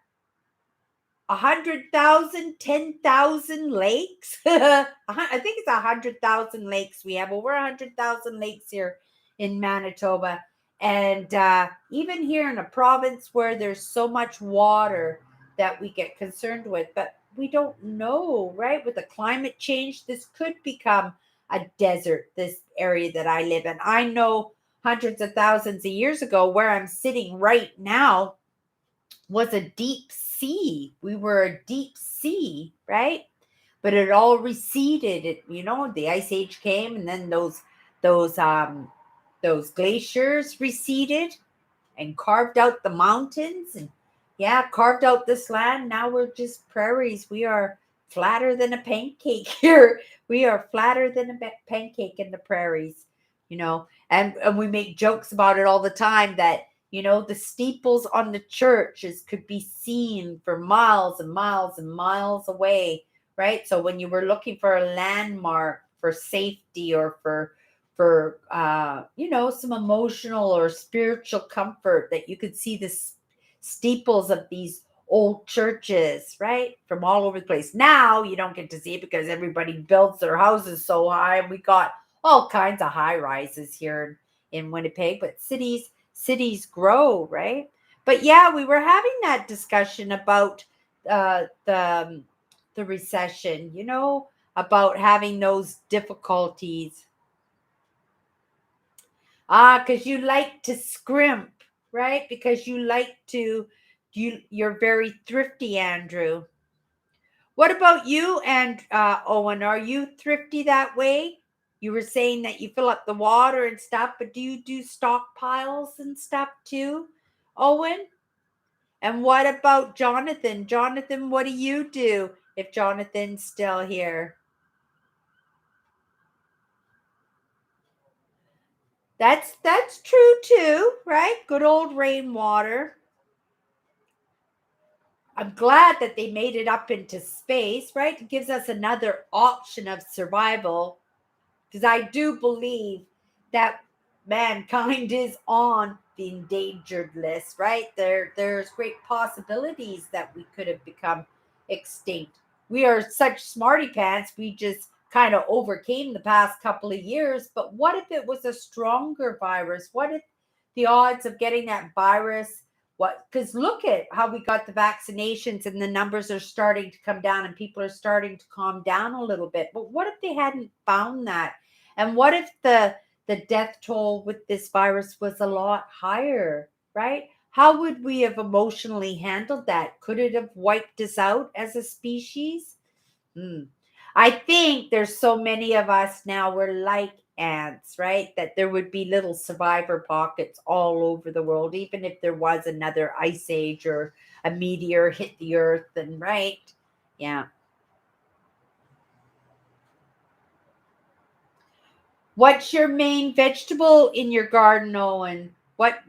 100,000, 10,000 lakes. I think it's 100,000 lakes. We have over 100,000 lakes here in Manitoba. And even here in a province where there's so much water that we get concerned with, but we don't know, right? With the climate change, this could become a desert, this area that I live in. I know hundreds of thousands of years ago, where I'm sitting right now was a deep sea. We were a deep sea, right? But it all receded. The ice age came, and then those glaciers receded and carved out the mountains, and yeah, carved out this land. Now we're just prairies. We are flatter than a pancake here. We are flatter than a pancake in the prairies, and we make jokes about it all the time, that the steeples on the churches could be seen for miles and miles and miles away, right? So when you were looking for a landmark for safety, or for some emotional or spiritual comfort, that you could see the steeples of these old churches, right, from all over the place. Now you don't get to see it because everybody builds their houses so high, and we got all kinds of high rises here in Winnipeg. But cities grow, right? But yeah, we were having that discussion about the recession, about having those difficulties. Because you like to scrimp, right? Because you like to, you're very thrifty, Andrew. What about you, and Owen? Are you thrifty that way? You were saying that you fill up the water and stuff, but do you do stockpiles and stuff too, Owen? And what about Jonathan? Jonathan, what do you do if Jonathan's still here? That's true too, right? Good old rainwater. I'm glad that they made it up into space, right? It gives us another option of survival, because I do believe that mankind is on the endangered list, right? There's great possibilities that we could have become extinct. We are such smarty pants, we just kind of overcame the past couple of years. But what if it was a stronger virus? What if the odds of getting that virus, what, because look at how we got the vaccinations and the numbers are starting to come down and people are starting to calm down a little bit. But what if they hadn't found that? And what if the death toll with this virus was a lot higher, right? How would we have emotionally handled that? Could it have wiped us out as a species? Hmm. I think there's so many of us now, we're like ants, right? That there would be little survivor pockets all over the world, even if there was another ice age or a meteor hit the earth, and right? Yeah. What's your main vegetable in your garden, Owen? What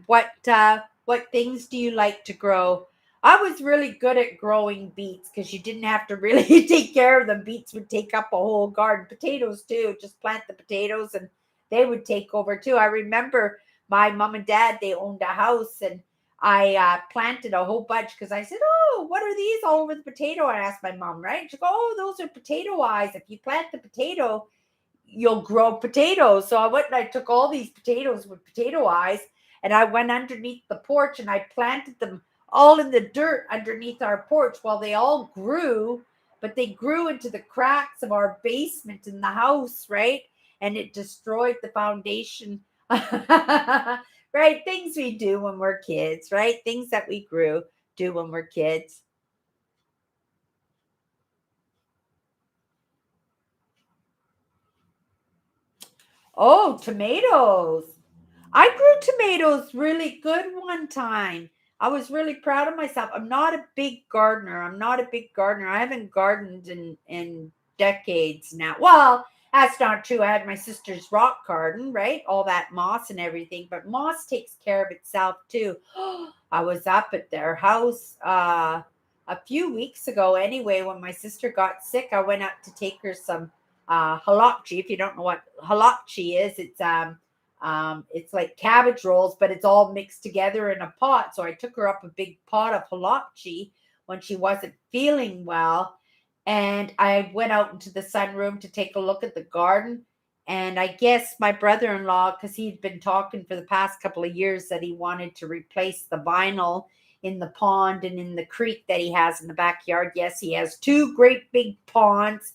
things do you like to grow? I was really good at growing beets because you didn't have to really take care of them. Beets would take up a whole garden. Potatoes too. Just plant the potatoes and they would take over too. I remember my mom and dad, they owned a house, and I planted a whole bunch because I said, "Oh, what are these all over the potato?" I asked my mom, right? She go, "Oh, those are potato eyes. If you plant the potato, you'll grow potatoes." So I went and I took all these potatoes with potato eyes and I went underneath the porch and I planted them all in the dirt underneath our porch. Well, they all grew, but they grew into the cracks of our basement in the house, right? And it destroyed the foundation. Right? Things we do when we're kids, right? Things that we do when we're kids. Oh, tomatoes. I grew tomatoes really good one time. I was really proud of myself. I'm not a big gardener. I'm not a big gardener. I haven't gardened in decades now. Well, that's not true. I had my sister's rock garden, right? All that moss and everything, but moss takes care of itself too. I was up at their house a few weeks ago anyway when my sister got sick. I went up to take her some halakchi. If you don't know what halakchi is, it's like cabbage rolls, but it's all mixed together in a pot. So I took her up a big pot of halakchi when she wasn't feeling well. And I went out into the sunroom to take a look at the garden. And I guess my brother in law, because he'd been talking for the past couple of years that he wanted to replace the vinyl in the pond and in the creek that he has in the backyard. Yes, he has two great big ponds,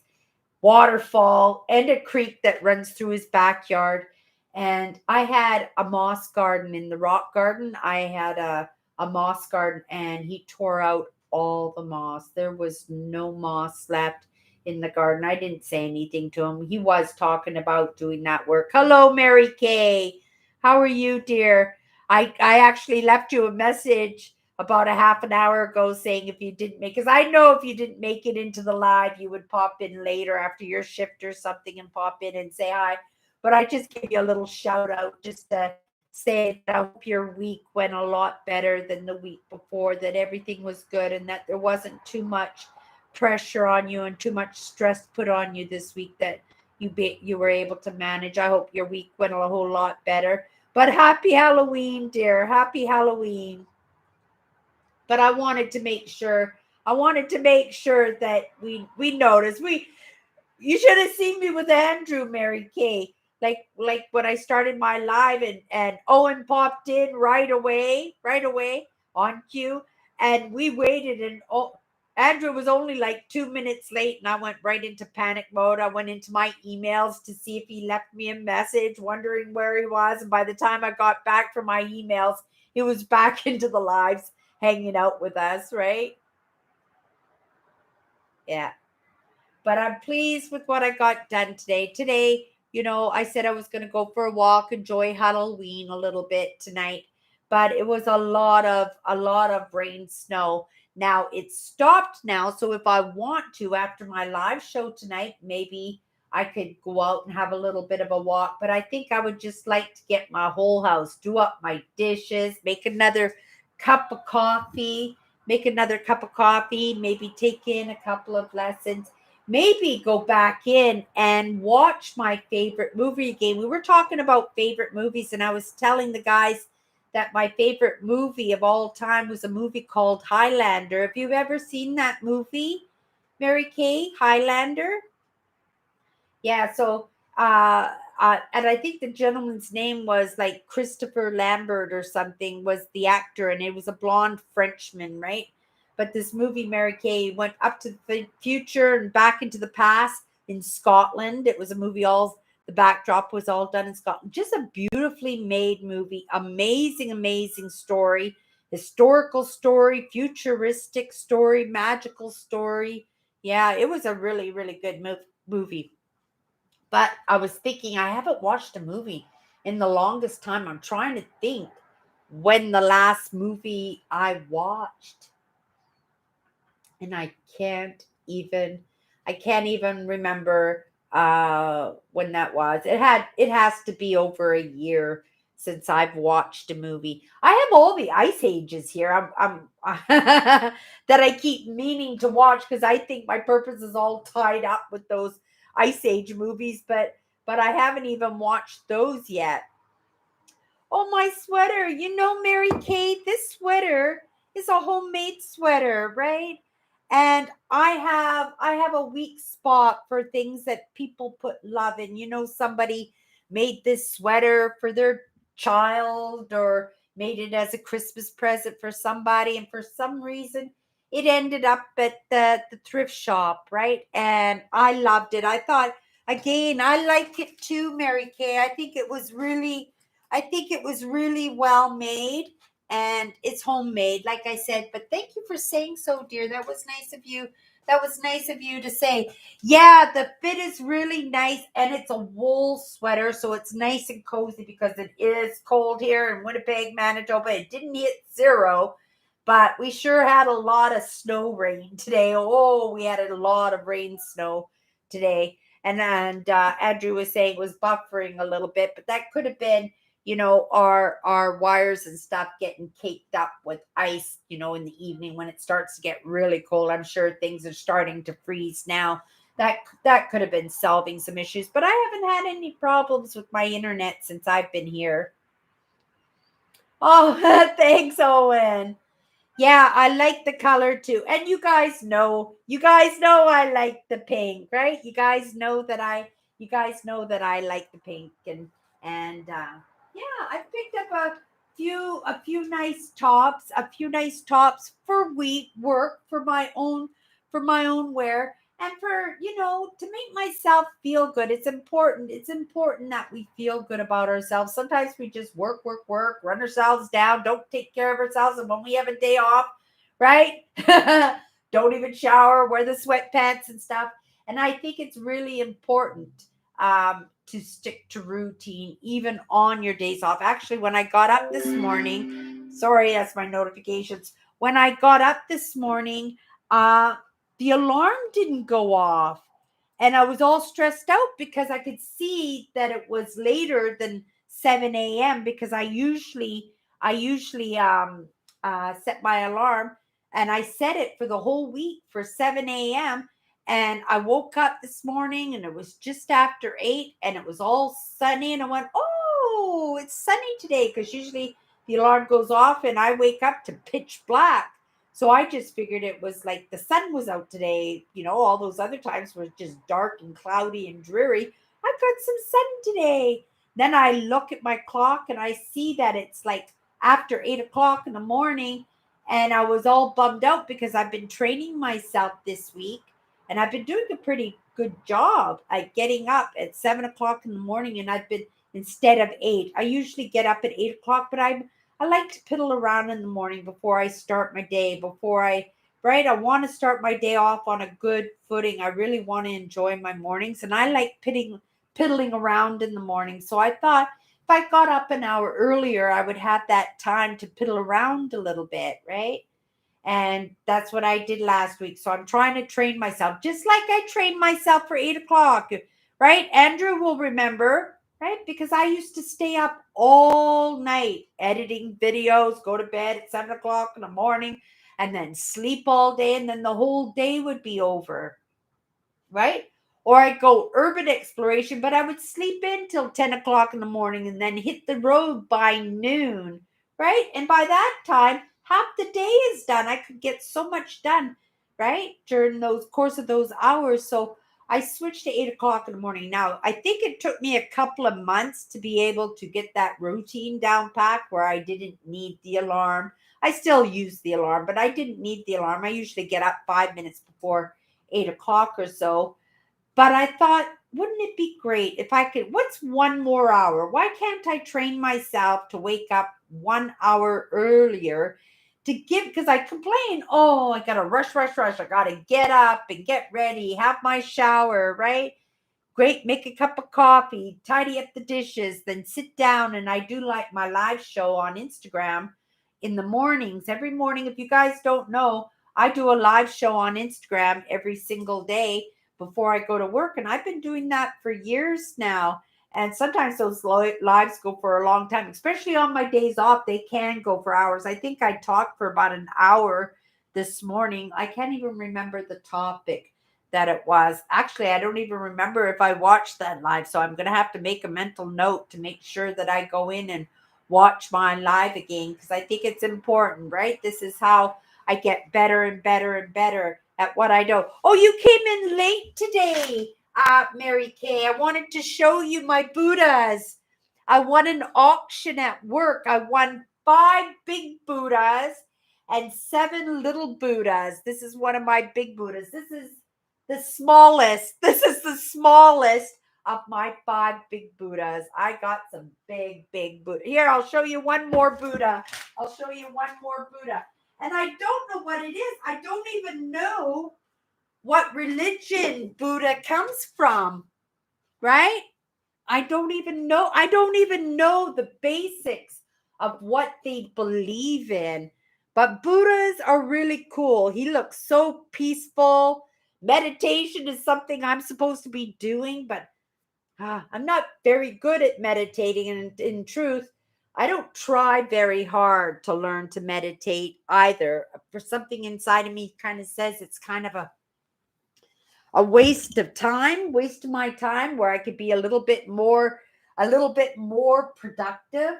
waterfall, and a creek that runs through his backyard. And I had a moss garden in the rock garden. I had a moss garden, and he tore out all the moss. There was no moss left in the garden. I didn't say anything to him. He was talking about doing that work. Hello, Mary Kay. How are you, dear? I actually left you a message about a half an hour ago saying if you didn't make, because I know if you didn't make it into the live, you would pop in later after your shift or something and pop in and say hi. But I just gave you a little shout out just to say that I hope your week went a lot better than the week before, that everything was good and that there wasn't too much pressure on you and too much stress put on you this week, that you were able to manage. I hope your week went a whole lot better. But happy Halloween, dear. Happy Halloween. But I wanted to make sure that we noticed. You should have seen me with Andrew, Mary Kay. Like when I started my live, and Owen popped in right away on cue, and we waited, and Andrew was only like 2 minutes late, and I went right into panic mode. I went into my emails to see if he left me a message, wondering where he was. And by the time I got back from my emails, he was back into the lives, hanging out with us, right? Yeah. But I'm pleased with what I got done today. Today, I said I was going to go for a walk, enjoy Halloween a little bit tonight, but it was a lot of rain, snow. Now it's stopped now, so if I want to after my live show tonight, maybe I could go out and have a little bit of a walk, but I think I would just like to get my whole house, do up my dishes, make another cup of coffee, make another cup of coffee, maybe take in a couple of lessons, maybe go back in and watch my favorite movie again. We were talking about favorite movies, and I was telling the guys that my favorite movie of all time was a movie called Highlander. Have you ever seen that movie, Mary Kay? Highlander? Yeah, so and I think the gentleman's name was like Christopher Lambert or something was the actor, and it was a blonde Frenchman, right? But this movie, Mary Kay, went up to the future and back into the past in Scotland. It was a movie, all the backdrop was all done in Scotland. Just a beautifully made movie, amazing, amazing story, historical story, futuristic story, magical story. Yeah, it was a really, really good movie. But I was thinking, I haven't watched a movie in the longest time. I'm trying to think when the last movie I watched, and I can't even remember when that was. It has to be over a year since I've watched a movie. I have all the Ice Ages here. I'm that I keep meaning to watch because I think my purpose is all tied up with those Ice Age movies, but I haven't even watched those yet. Oh, my sweater. You know, Mary Kate, this sweater is a homemade sweater, right? And I have a weak spot for things that people put love in. You know, somebody made this sweater for their child or made it as a Christmas present for somebody, and for some reason it ended up at the thrift shop, right? And I loved it. I thought, again, I like it too, Mary Kay. I think it was really well made, and it's homemade, like I said. But thank you for saying so, dear. That was nice of you. That was nice of you to say. Yeah, the fit is really nice, and it's a wool sweater, so it's nice and cozy because it is cold here in Winnipeg, Manitoba. It didn't hit zero, but we sure had a lot of snow rain today. Oh, we had a lot of rain snow today. And Andrew was saying it was buffering a little bit, but that could have been, our wires and stuff getting caked up with ice, in the evening when it starts to get really cold. I'm sure things are starting to freeze now. That could have been solving some issues, but I haven't had any problems with my internet since I've been here. Oh, thanks, Owen. Yeah, I like the color too. And you guys know I like the pink, right? You guys know that I like the pink, and yeah, I picked up a few nice tops for work for my own wear, and for to make myself feel good. It's important that we feel good about ourselves. Sometimes we just work, run ourselves down, don't take care of ourselves, and when we have a day off, right? Don't even shower, wear the sweatpants and stuff. And I think it's really important to stick to routine even on your days off. Actually, when I got up this morning, sorry, that's my notifications. When I got up this morning, uh, the alarm didn't go off, and I was all stressed out because I could see that it was later than 7 a.m. because I usually set my alarm, and I set it for the whole week for 7 a.m. And I woke up this morning and it was just after 8, and it was all sunny, and I went, "Oh, it's sunny today," because usually the alarm goes off and I wake up to pitch black. So I just figured it was like the sun was out today. All those other times were just dark and cloudy and dreary. I've got some sun today. Then I look at my clock and I see that it's like after 8 o'clock in the morning. And I was all bummed out because I've been training myself this week, and I've been doing a pretty good job at getting up at 7 o'clock in the morning. And I've been, instead of 8, I usually get up at 8 o'clock, but I like to piddle around in the morning before I start my day, right? I want to start my day off on a good footing. I really want to enjoy my mornings, and I like piddling around in the morning. So I thought if I got up an hour earlier, I would have that time to piddle around a little bit, right? And that's what I did last week. So I'm trying to train myself, just like I trained myself for 8 o'clock, right? Andrew will remember, right? Because I used to stay up all night editing videos, go to bed at 7 o'clock in the morning. and then sleep all day, and then the whole day would be over, right? Or I'd go urban exploration, but I would sleep in till 10 o'clock in the morning and then hit the road by noon, right? And by that time, half the day is done. I could get so much done, right? During those course of those hours. So I switched to 8 o'clock in the morning. Now, I think it took me a couple of months to be able to get that routine down pat where I didn't need the alarm. I still use the alarm, but I didn't need the alarm. I usually get up 5 minutes before 8 o'clock or so. But I thought, wouldn't it be great if I could? What's one more hour? Why can't I train myself to wake up 1 hour earlier to give? Because I complain, oh, I got to rush, rush, rush. I got to get up and get ready, have my shower, right? Great, make a cup of coffee, tidy up the dishes, then sit down. And I do like my live show on Instagram in the mornings. Every morning, if you guys don't know, I do a live show on Instagram every single day before I go to work. And I've been doing that for years now. And sometimes those lives go for a long time, especially on my days off. They can go for hours. I think I talked for about an hour this morning. I can't even remember the topic that it was. Actually, I don't even remember if I watched that live. So I'm going to have to make a mental note to make sure that I go in and watch my live again, because I think it's important, right? This is how I get better and better and better at what I do. Oh, you came in late today, Mary Kay. I wanted to show you my Buddhas. I won an auction at work. I won 5 big Buddhas and 7 little Buddhas. This is one of my big Buddhas. This is the smallest. This is the smallest of my 5 big Buddhas. I got some big Buddha. Here, I'll show you one more Buddha. I'll show you one more Buddha. And I don't know what it is. I don't even know what religion Buddha comes from, right? I don't even know. I don't even know the basics of what they believe in. But Buddhas are really cool. He looks so peaceful. Meditation is something I'm supposed to be doing, but I'm not very good at meditating. And in truth, I don't try very hard to learn to meditate either. For something inside of me kind of says it's kind of a waste of time, waste of my time, where I could be a little bit more productive.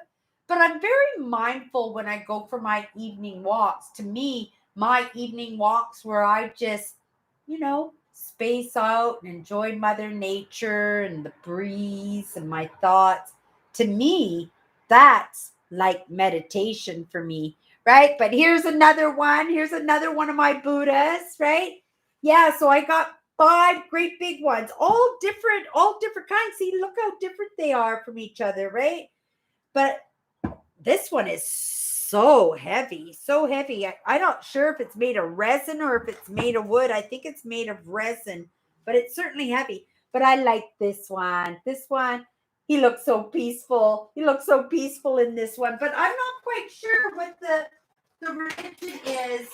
But I'm very mindful when I go for my evening walks. To me, my evening walks where I just, space out and enjoy Mother Nature and the breeze and my thoughts. To me, that's like meditation for me, right? But here's another one. Here's another one of my Buddhas, right? Yeah, so I got 5 great big ones, all different kinds. See, look how different they are from each other, right? But this one is so heavy, so heavy. I'm not sure if it's made of resin or if it's made of wood. I think it's made of resin, but it's certainly heavy. But I like this one. This one, he looks so peaceful. He looks so peaceful in this one. But I'm not quite sure what the religion is.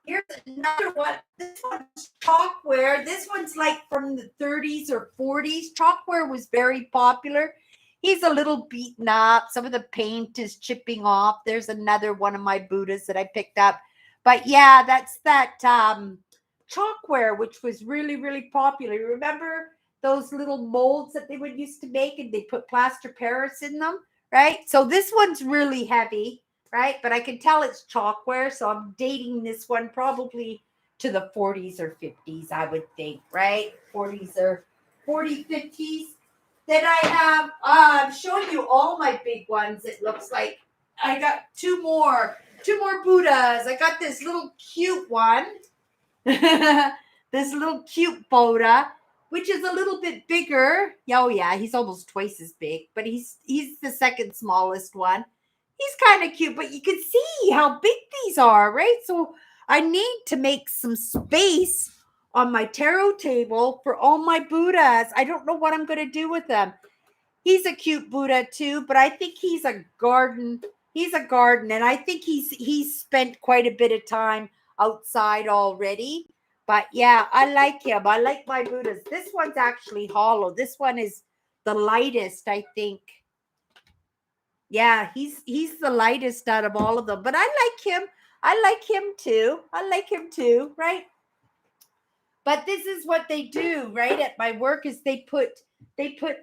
Here's another one. This one's chalkware. This one's like from the 30s or 40s. Chalkware was very popular. He's a little beaten up. Some of the paint is chipping off. There's another one of my Buddhas that I picked up. But yeah, that's that chalkware, which was really, really popular. You remember those little molds that they would used to make and they put plaster Paris in them, right? So this one's really heavy, right? But I can tell it's chalkware. So I'm dating this one probably to the 40s or 50s, I would think, right? 40s or 40, 50s. Then I have, I'm showing you all my big ones. It looks like I got two more Buddhas. I got this little cute one, this little cute Buddha, which is a little bit bigger. Oh yeah, he's almost twice as big, but he's the second smallest one. He's kind of cute, but you can see how big these are, right? So I need to make some space on my tarot table for all my Buddhas. I don't know what I'm going to do with them. He's a cute Buddha too, but I think he's a garden. He's a garden, and I think he's spent quite a bit of time outside already. But yeah, I like him. I like my Buddhas. This one's actually hollow. This one is the lightest, I think. Yeah, he's the lightest out of all of them. But I like him. I like him too. I like him too, right? But this is what they do, right? At my work is they put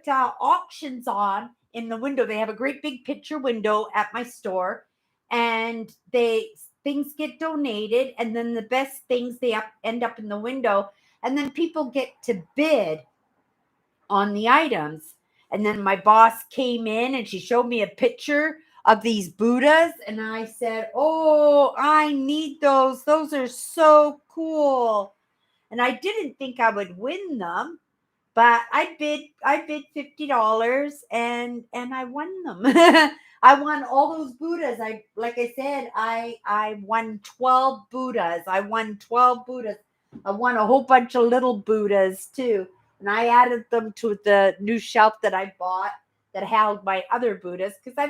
auctions on in the window. They have a great big picture window at my store, and things get donated, and then the best things end up in the window, and then people get to bid on the items. And then my boss came in and she showed me a picture of these Buddhas, and I said, "Oh, I need those. Those are so cool." And I didn't think I would win them, but I bid $50 and I won them. I won all those Buddhas. Like I said, I won 12 Buddhas. I won 12 Buddhas. I won a whole bunch of little Buddhas too. And I added them to the new shelf that I bought that held my other Buddhas, because I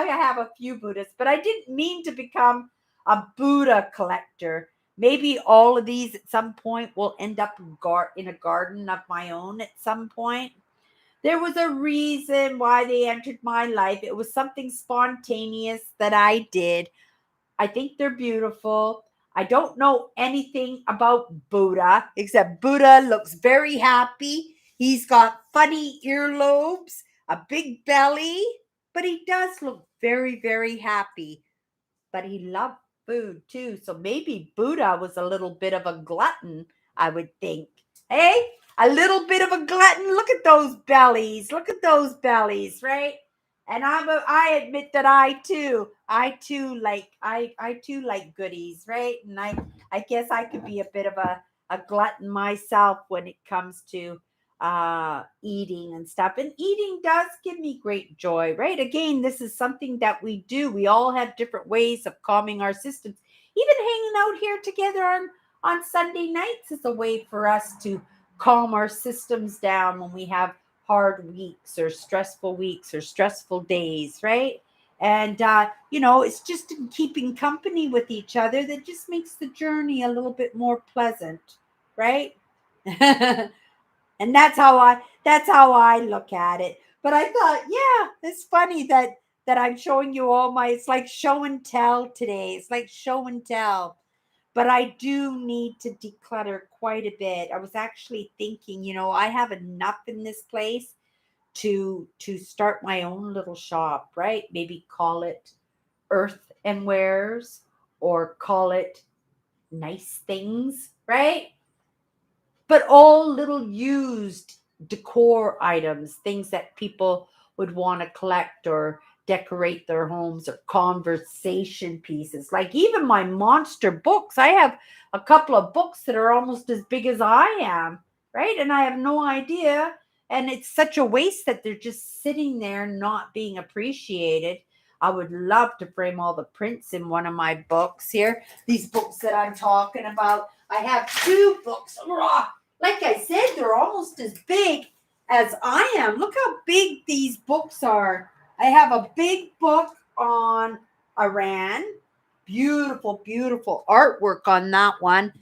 have a few Buddhas, but I didn't mean to become a Buddha collector. Maybe all of these at some point will end up in a garden of my own at some point. There was a reason why they entered my life. It was something spontaneous that I did. I think they're beautiful. I don't know anything about Buddha, except Buddha looks very happy. He's got funny earlobes, a big belly, but he does look very, very happy. But he loved food too. So maybe Buddha was a little bit of a glutton, I would think. Hey, a little bit of a glutton. Look at those bellies. Look at those bellies, right? And I admit that I too like goodies, right? And I guess I could be a bit of a glutton myself when it comes to eating and stuff. And eating does give me great joy, right? Again, this is something that we do. We all have different ways of calming our systems. Even hanging out here together on Sunday nights is a way for us to calm our systems down when we have hard weeks or stressful days, right? And it's just in keeping company with each other that just makes the journey a little bit more pleasant, right? And that's how I look at it. But I thought, yeah, it's funny that I'm showing you it's like show and tell today. It's like show and tell. But I do need to declutter quite a bit. I was actually thinking, I have enough in this place to start my own little shop, right? Maybe call it Earth and Wares, or call it Nice Things, right? But all little used decor items, things that people would want to collect or decorate their homes, or conversation pieces. Like even my monster books. I have a couple of books that are almost as big as I am, right? And I have no idea. And it's such a waste that they're just sitting there not being appreciated. I would love to frame all the prints in one of my books here. These books that I'm talking about. I have two books. Like I said, they're almost as big as I am. Look how big these books are. I have a big book on Iran. Beautiful, beautiful artwork on that one.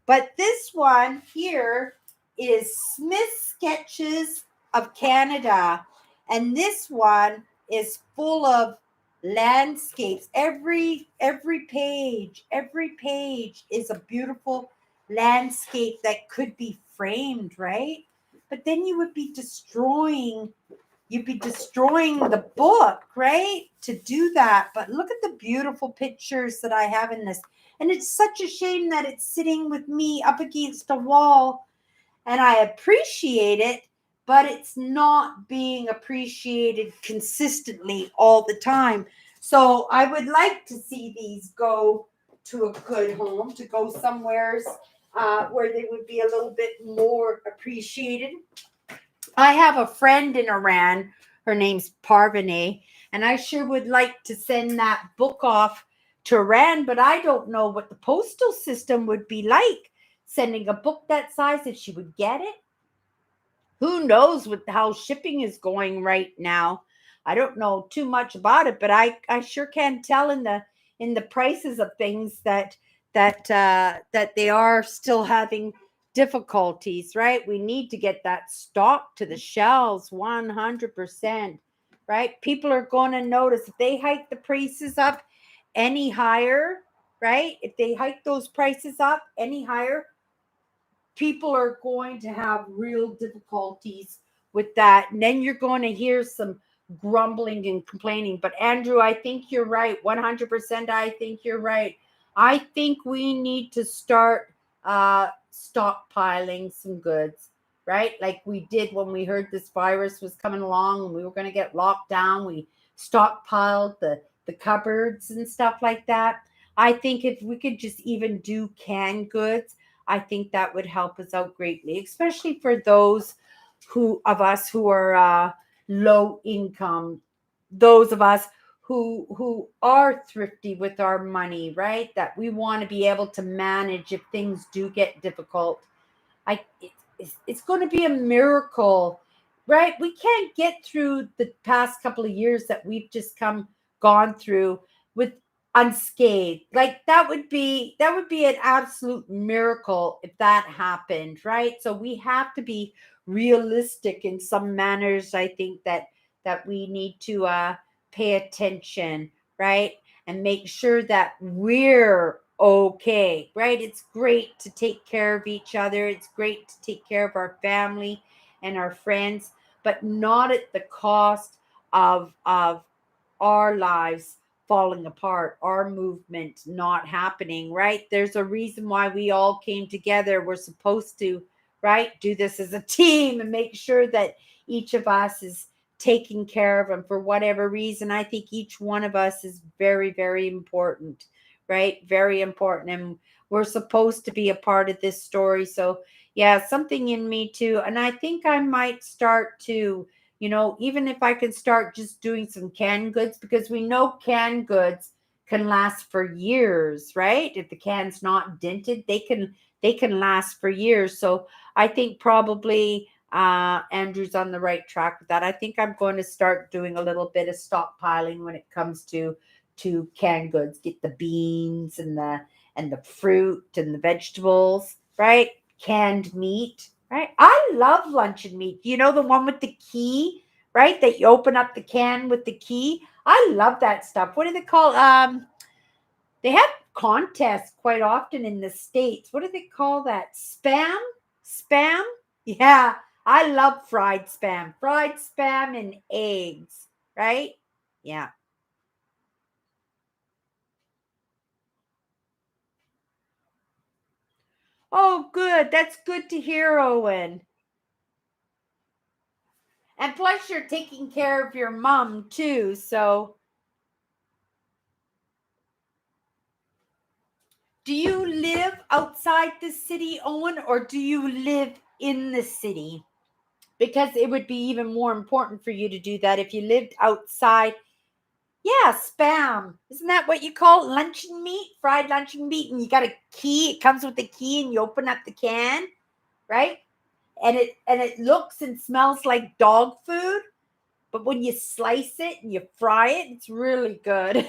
But this one here is Smith Sketches of Canada. And this one is full of landscapes. Every page is a beautiful landscape that could be framed, right? But then you'd be destroying the book, right? To do that. But look at the beautiful pictures that I have in this. And it's such a shame that it's sitting with me up against a wall, and I appreciate it, but it's not being appreciated consistently all the time. So I would like to see these go to a good home, to go somewhere where they would be a little bit more appreciated. I have a friend in Iran. Her name's Parvane, and I sure would like to send that book off to Iran, but I don't know what the postal system would be like sending a book that size, if she would get it. Who knows how shipping is going right now. I don't know too much about it, but I sure can tell in the prices of things that they are still having difficulties, right? We need to get that stock to the shelves 100%, right? People are going to notice if they hike the prices up any higher, right? If they hike those prices up any higher, people are going to have real difficulties with that. And then you're going to hear some grumbling and complaining. But Andrew, I think you're right. 100%. I think you're right. I think we need to start stockpiling some goods, right? Like we did when we heard this virus was coming along and we were going to get locked down. We stockpiled the cupboards and stuff like that. I think if we could just even do canned goods, I think that would help us out greatly, especially for those who are low income, those of us who are thrifty with our money, right? That we want to be able to manage if things do get difficult. It's going to be a miracle, right? We can't get through the past couple of years that we've just gone through with unscathed. Like that would be an absolute miracle if that happened, right? So we have to be realistic in some manners. I think that we need to pay attention, right? And make sure that we're okay, right? It's great to take care of each other. It's great to take care of our family and our friends, but not at the cost of our lives falling apart, our movement not happening, right? There's a reason why we all came together. We're supposed to, right, do this as a team and make sure that each of us is taking care of them for whatever reason. I think each one of us is very, very important, right? Very important. And we're supposed to be a part of this story. So, yeah, something in me too. And I think I might start to, even if I can start just doing some canned goods, because we know canned goods can last for years, right? If the can's not dented, they can last for years. So I think probably Andrew's on the right track with that. I think I'm going to start doing a little bit of stockpiling when it comes to canned goods. Get the beans and the fruit and the vegetables, right? Canned meat, right? I love luncheon meat. You know, the one with the key, right? That you open up the can with the key. I love that stuff. What do they call? They have contests quite often in the States. What do they call that? Spam? Spam? Yeah. I love fried spam. Fried spam and eggs, right? Yeah. Oh, good. That's good to hear, Owen. And plus, you're taking care of your mom too. So, do you live outside the city, Owen, or do you live in the city? Because it would be even more important for you to do that if you lived outside. Yeah, spam. Isn't that what you call luncheon meat? Fried luncheon meat, and you got a key. It comes with a key, and you open up the can, right? And it looks and smells like dog food. But when you slice it and you fry it, it's really good.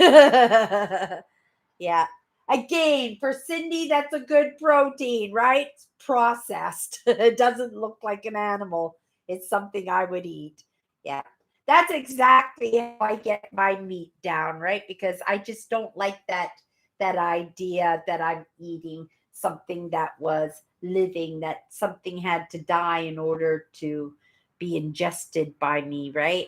Yeah. Again, for Cindy, that's a good protein, right? It's processed. It doesn't look like an animal. It's something I would eat. Yeah. That's exactly how I get my meat down, right? Because I just don't like that idea that I'm eating something that was living, that something had to die in order to be ingested by me, right?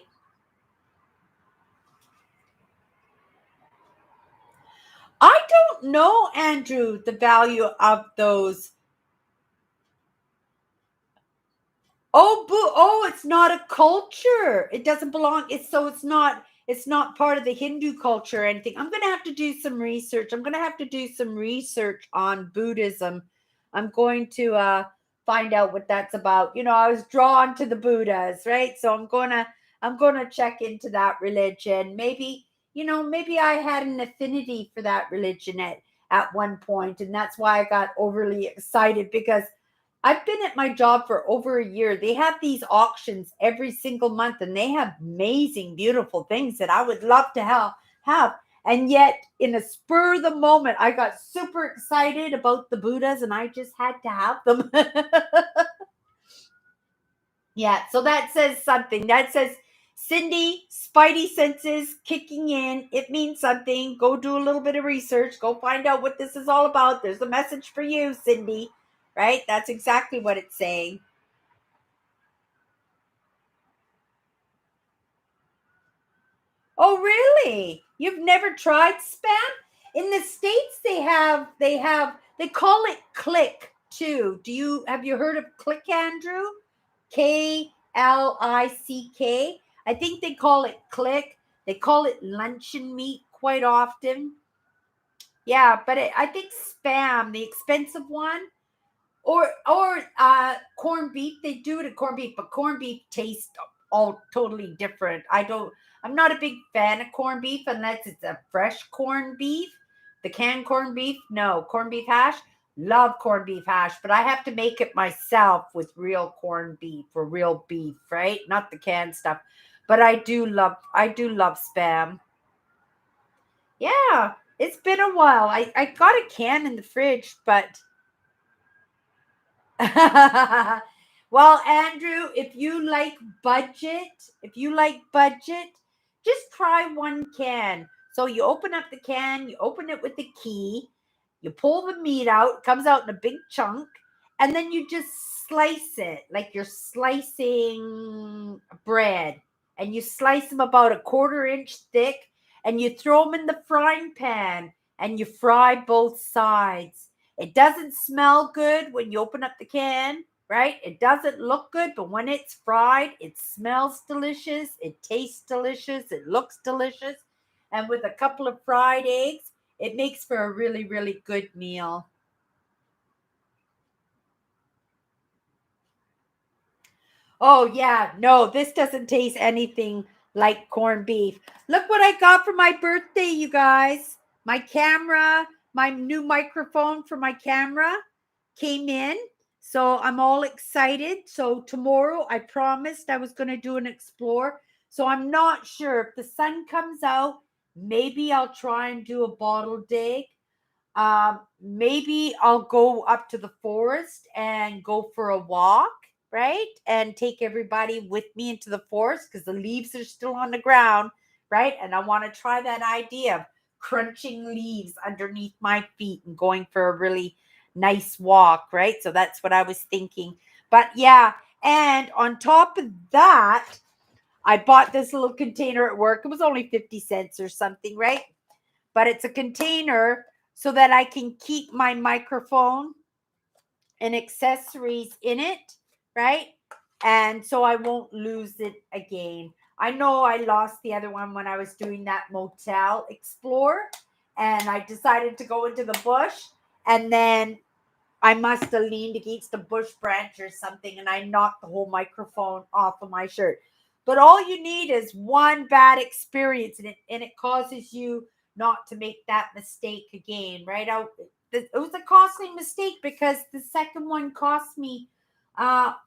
I don't know, Andrew, the value of those. Oh, it's not a culture. It doesn't belong. It's not part of the Hindu culture or anything. I'm going to have to do some research. I'm going to have to do some research on Buddhism. I'm going to find out what that's about. I was drawn to the Buddhas, right? So I'm going to check into that religion. Maybe I had an affinity for that religion at one point, and that's why I got overly excited because I've been at my job for over a year. They have these auctions every single month, and they have amazing, beautiful things that I would love to have. And yet, in a spur of the moment, I got super excited about the Buddhas, and I just had to have them. Yeah, so that says something. That says Cindy, spidey senses kicking in. It means something. Go do a little bit of research. Go find out what this is all about. There's a message for you, Cindy. Right? That's exactly what it's saying. Oh, really? You've never tried spam? In the States they call it click too. Have you heard of click, Andrew? Klick. I think they call it click. They call it luncheon meat quite often. Yeah, but I think spam, the expensive one, or corned beef. They do it at corned beef, but corned beef tastes all totally different. I'm not a big fan of corned beef unless it's a fresh corned beef. The canned corned beef, no. Corned beef hash, love corned beef hash, but I have to make it myself with real corned beef or real beef, right? Not the canned stuff. But I do love spam. Yeah, it's been a while. I got a can in the fridge, but well, Andrew, if you like budget, just try one can. So you open up the can, you open it with the key, you pull the meat out, it comes out in a big chunk, and then you just slice it like you're slicing bread. And you slice them about a quarter inch thick, and you throw them in the frying pan and you fry both sides. It doesn't smell good when you open up the can, right? It doesn't look good, but when it's fried, it smells delicious, it tastes delicious, it looks delicious. And with a couple of fried eggs, it makes for a really, really good meal. Oh, yeah. No, this doesn't taste anything like corned beef. Look what I got for my birthday, you guys. My camera, my new microphone for my camera came in. So I'm all excited. So tomorrow I promised I was going to do an explore. So I'm not sure if the sun comes out, maybe I'll try and do a bottle dig. Maybe I'll go up to the forest and go for a walk, right? And take everybody with me into the forest because the leaves are still on the ground, right? And I want to try that idea of crunching leaves underneath my feet and going for a really nice walk, right? So that's what I was thinking. But yeah, and on top of that, I bought this little container at work. It was only 50 cents or something, right? But it's a container so that I can keep my microphone and accessories in it, right? And so I won't lose it again. I know I lost the other one when I was doing that motel explore, and I decided to go into the bush, and then I must have leaned against a bush branch or something, and I knocked the whole microphone off of my shirt. But all you need is one bad experience, and it causes you not to make that mistake again, right? It was a costly mistake because the second one cost me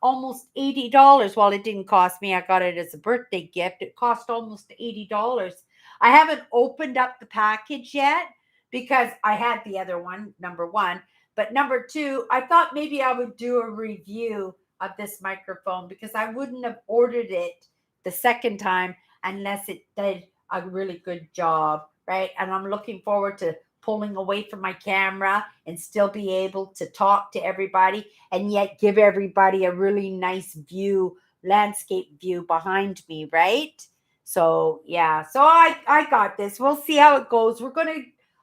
almost $80. Well, it didn't cost me. I got it as a birthday gift. It cost almost $80. I haven't opened up the package yet because I had the other one, number one. But number two, I thought maybe I would do a review of this microphone because I wouldn't have ordered it the second time unless it did a really good job, right? And I'm looking forward to pulling away from my camera and still be able to talk to everybody and yet give everybody a really nice view, landscape view behind me, right? So yeah, so I got this. We'll see how it goes.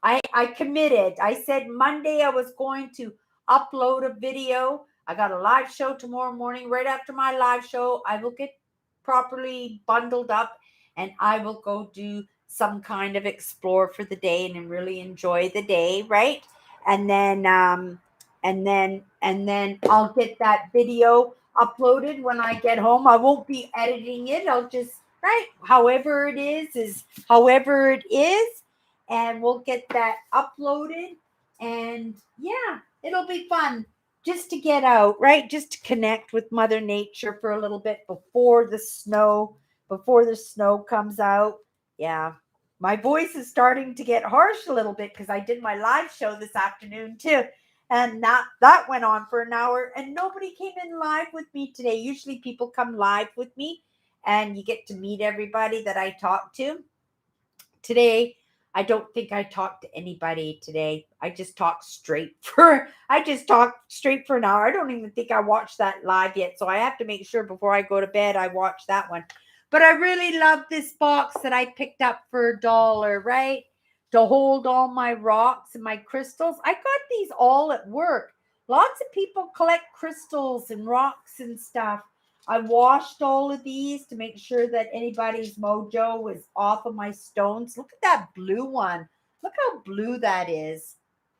I committed. I said Monday I was going to upload a video. I got a live show tomorrow morning. Right after my live show, I will get properly bundled up and I will go do some kind of explore for the day and then really enjoy the day, right? And then I'll get that video uploaded when I get home. I won't be editing it. I'll just right however it is however it is, and we'll get that uploaded. And yeah, it'll be fun just to get out, right? Just to connect with Mother Nature for a little bit before the snow comes out. Yeah. My voice is starting to get harsh a little bit because I did my live show this afternoon too. And that went on for an hour and nobody came in live with me today. Usually people come live with me and you get to meet everybody that I talk to. Today, I don't think I talked to anybody today. I just talked straight for an hour. I don't even think I watched that live yet. So I have to make sure before I go to bed I watch that one. But I really love this box that I picked up for $1, right? To hold all my rocks and my crystals. I got these all at work. Lots of people collect crystals and rocks and stuff. I washed all of these to make sure that anybody's mojo was off of my stones. Look at that blue one. Look how blue that is.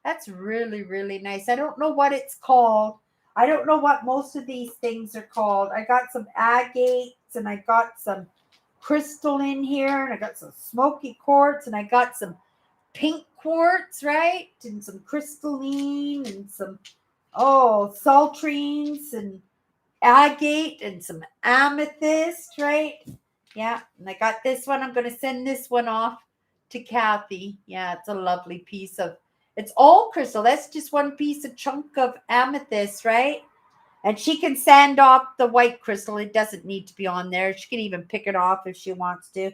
That's really, really nice. I don't know what it's called. I don't know what most of these things are called. I got some agates and I got some crystal in here and I got some smoky quartz and I got some pink quartz, right? And some crystalline and some, saltrines and agate and some amethyst, right? Yeah, and I got this one. I'm going to send this one off to Kathy. Yeah, it's a lovely piece of, it's all crystal. That's just one piece of chunk of amethyst, right? And she can sand off the white crystal. It doesn't need to be on there. She can even pick it off if she wants to.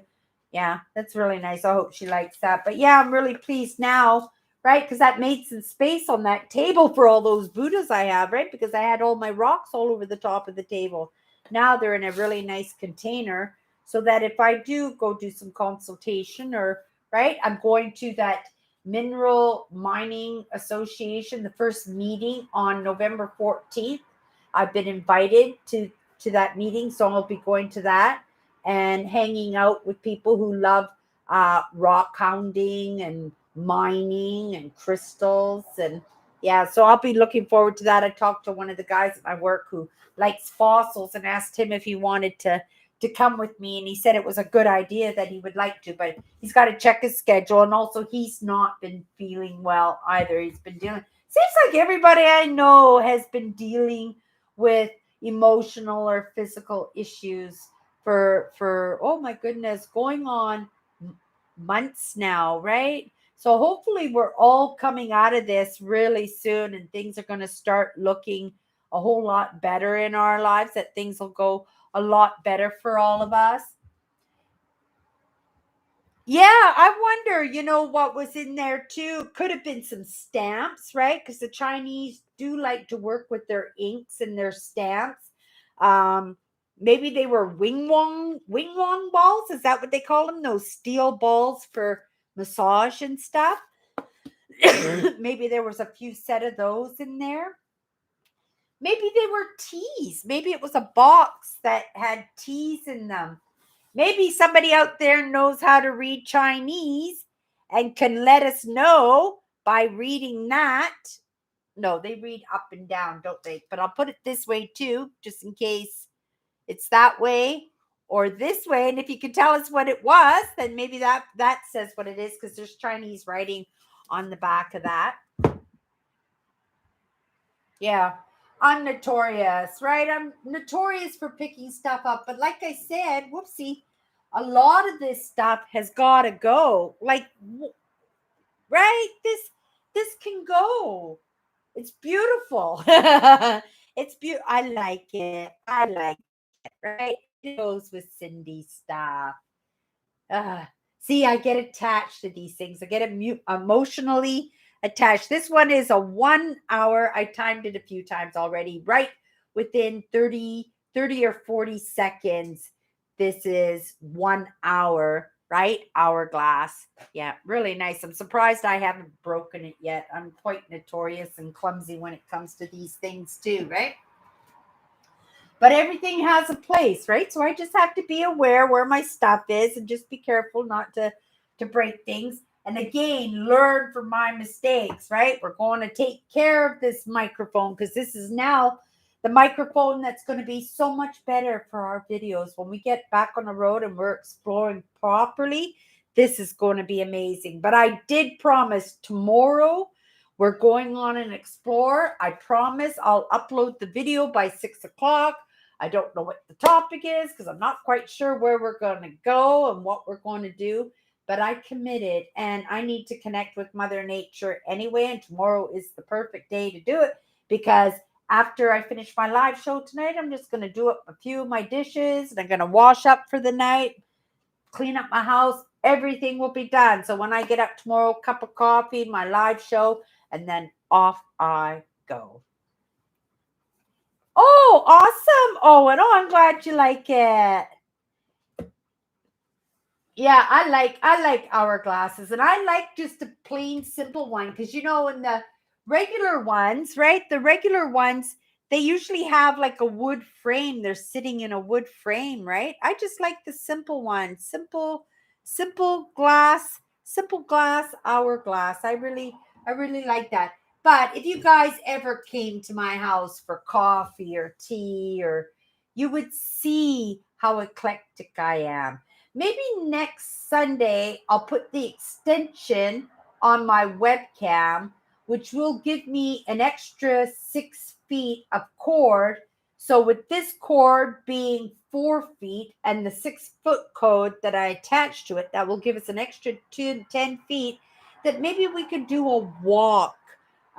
Yeah, that's really nice. I hope she likes that. But yeah, I'm really pleased now, right? Because that made some space on that table for all those Buddhas I have, right? Because I had all my rocks all over the top of the table. Now they're in a really nice container so that if I do go do some consultation or, right, I'm going to that Mineral Mining Association, the first meeting on November 14th. I've been invited to that meeting, so I'll be going to that and hanging out with people who love rock hounding and mining and crystals. And yeah, so I'll be looking forward to that. I talked to one of the guys at my work who likes fossils and asked him if he wanted to come with me, and he said it was a good idea, that he would like to, but he's got to check his schedule, and also he's not been feeling well either. He's been dealing, seems like everybody I know has been dealing with emotional or physical issues for oh my goodness, going on months now, right? So hopefully we're all coming out of this really soon and things are going to start looking a whole lot better in our lives, that things will go a lot better for all of us. Yeah, I wonder, what was in there too. Could have been some stamps, right? Because the Chinese do like to work with their inks and their stamps. Maybe they were wing wong balls. Is that what they call them? Those steel balls for massage and stuff. Maybe there was a few set of those in there. Maybe they were teas. Maybe it was a box that had teas in them. Maybe somebody out there knows how to read Chinese and can let us know by reading that. No, they read up and down, don't they? But I'll put it this way too, just in case it's that way or this way. And if you can tell us what it was, then maybe that says what it is, because there's Chinese writing on the back of that. Yeah. I'm notorious, right? I'm notorious for picking stuff up. But like I said, whoopsie, a lot of this stuff has got to go. Like, right? This can go. It's beautiful. It's beautiful. I like it. Right? It goes with Cindy's stuff. See, I get attached to these things. I get emotionally attached. This one is a 1 hour. I timed it a few times already, right within 30 or 40 seconds. This is 1 hour, right? Hourglass. Yeah, really nice. I'm surprised I haven't broken it yet. I'm quite notorious and clumsy when it comes to these things too, right? But everything has a place, right? So I just have to be aware where my stuff is and just be careful not to break things. And again, learn from my mistakes, right? We're going to take care of this microphone because this is now the microphone that's going to be so much better for our videos. When we get back on the road and we're exploring properly, this is going to be amazing. But I did promise tomorrow we're going on an explore. I promise I'll upload the video by 6 o'clock. I don't know what the topic is because I'm not quite sure where we're going to go and what we're going to do. But I committed, and I need to connect with Mother Nature anyway. And tomorrow is the perfect day to do it because after I finish my live show tonight, I'm just going to do up a few of my dishes and I'm going to wash up for the night, clean up my house. Everything will be done. So when I get up tomorrow, cup of coffee, my live show, and then off I go. Oh, awesome. Oh, and I'm glad you like it. Yeah, I like hourglasses, and I like just a plain simple one because in the regular ones, right? The regular ones, they usually have like a wood frame. They're sitting in a wood frame, right? I just like the simple one. Simple glass hourglass. I really like that. But if you guys ever came to my house for coffee or tea, or you would see how eclectic I am. Maybe next Sunday, I'll put the extension on my webcam, which will give me an extra 6 feet of cord. So with this cord being 4 feet and the 6-foot cord that I attached to it, that will give us an extra 10 feet, that maybe we could do a walk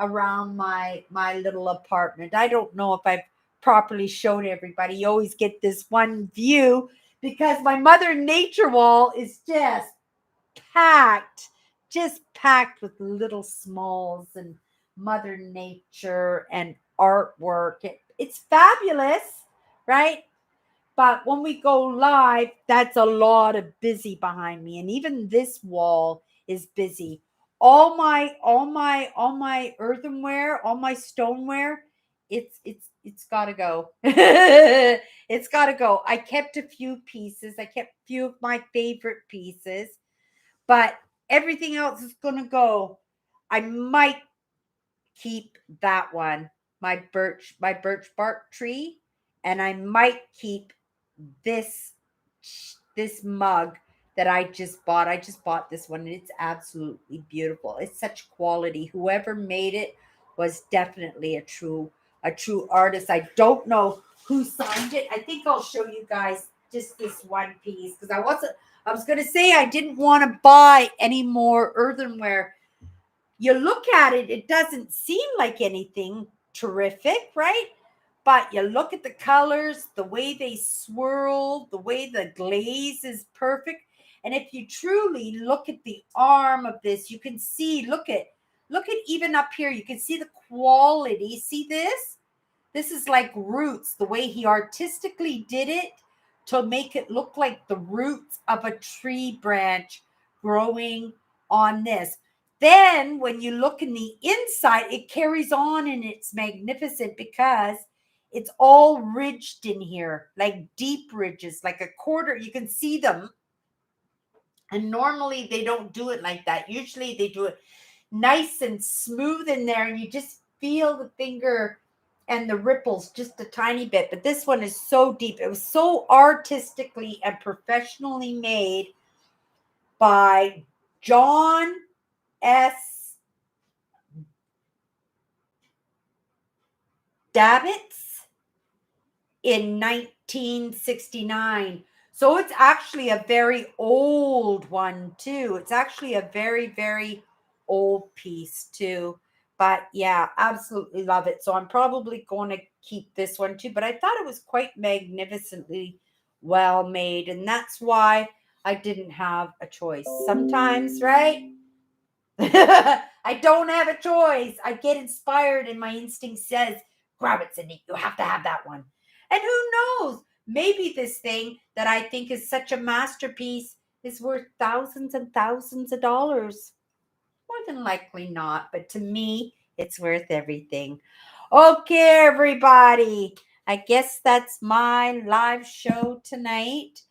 around my little apartment. I don't know if I've properly shown everybody. You always get this one view because my Mother Nature wall is packed, just packed with little smalls and Mother Nature and artwork. It's fabulous, right? But when we go live, that's a lot of busy behind me. And even this wall is busy. All my earthenware, all my stoneware, it's gotta go. It's gotta go. I kept a few pieces. I kept a few of my favorite pieces, but everything else is gonna go. I might keep that one, my birch bark tree, and I might keep this this mug that I just bought. I just bought this one and it's absolutely beautiful. It's such quality. Whoever made it was definitely a true artist. I don't know who signed it. I think I'll show you guys just this one piece because I was going to say I didn't want to buy any more earthenware. You look at it, it doesn't seem like anything terrific, right? But you look at the colors, the way they swirl, the way the glaze is perfect. And if you truly look at the arm of this, you can see, look at even up here, you can see the quality. See this? This is like roots, the way he artistically did it to make it look like the roots of a tree branch growing on this. Then when you look in the inside, it carries on and it's magnificent because it's all ridged in here, like deep ridges, like a quarter. You can see them. And normally they don't do it like that. Usually they do it nice and smooth in there, and you just feel the finger and the ripples just a tiny bit. But this one is so deep. It was so artistically and professionally made by John S. Dabbits in 1969. So it's actually a very old one too. It's actually a very, very old piece too. But yeah, absolutely love it. So I'm probably going to keep this one too. But I thought it was quite magnificently well made. And that's why I didn't have a choice. Sometimes, right? I don't have a choice. I get inspired and my instinct says, grab it, Cindy. You have to have that one. And who knows? Maybe this thing that I think is such a masterpiece is worth thousands and thousands of dollars. More than likely not, but to me, it's worth everything. Okay, everybody. I guess that's my live show tonight.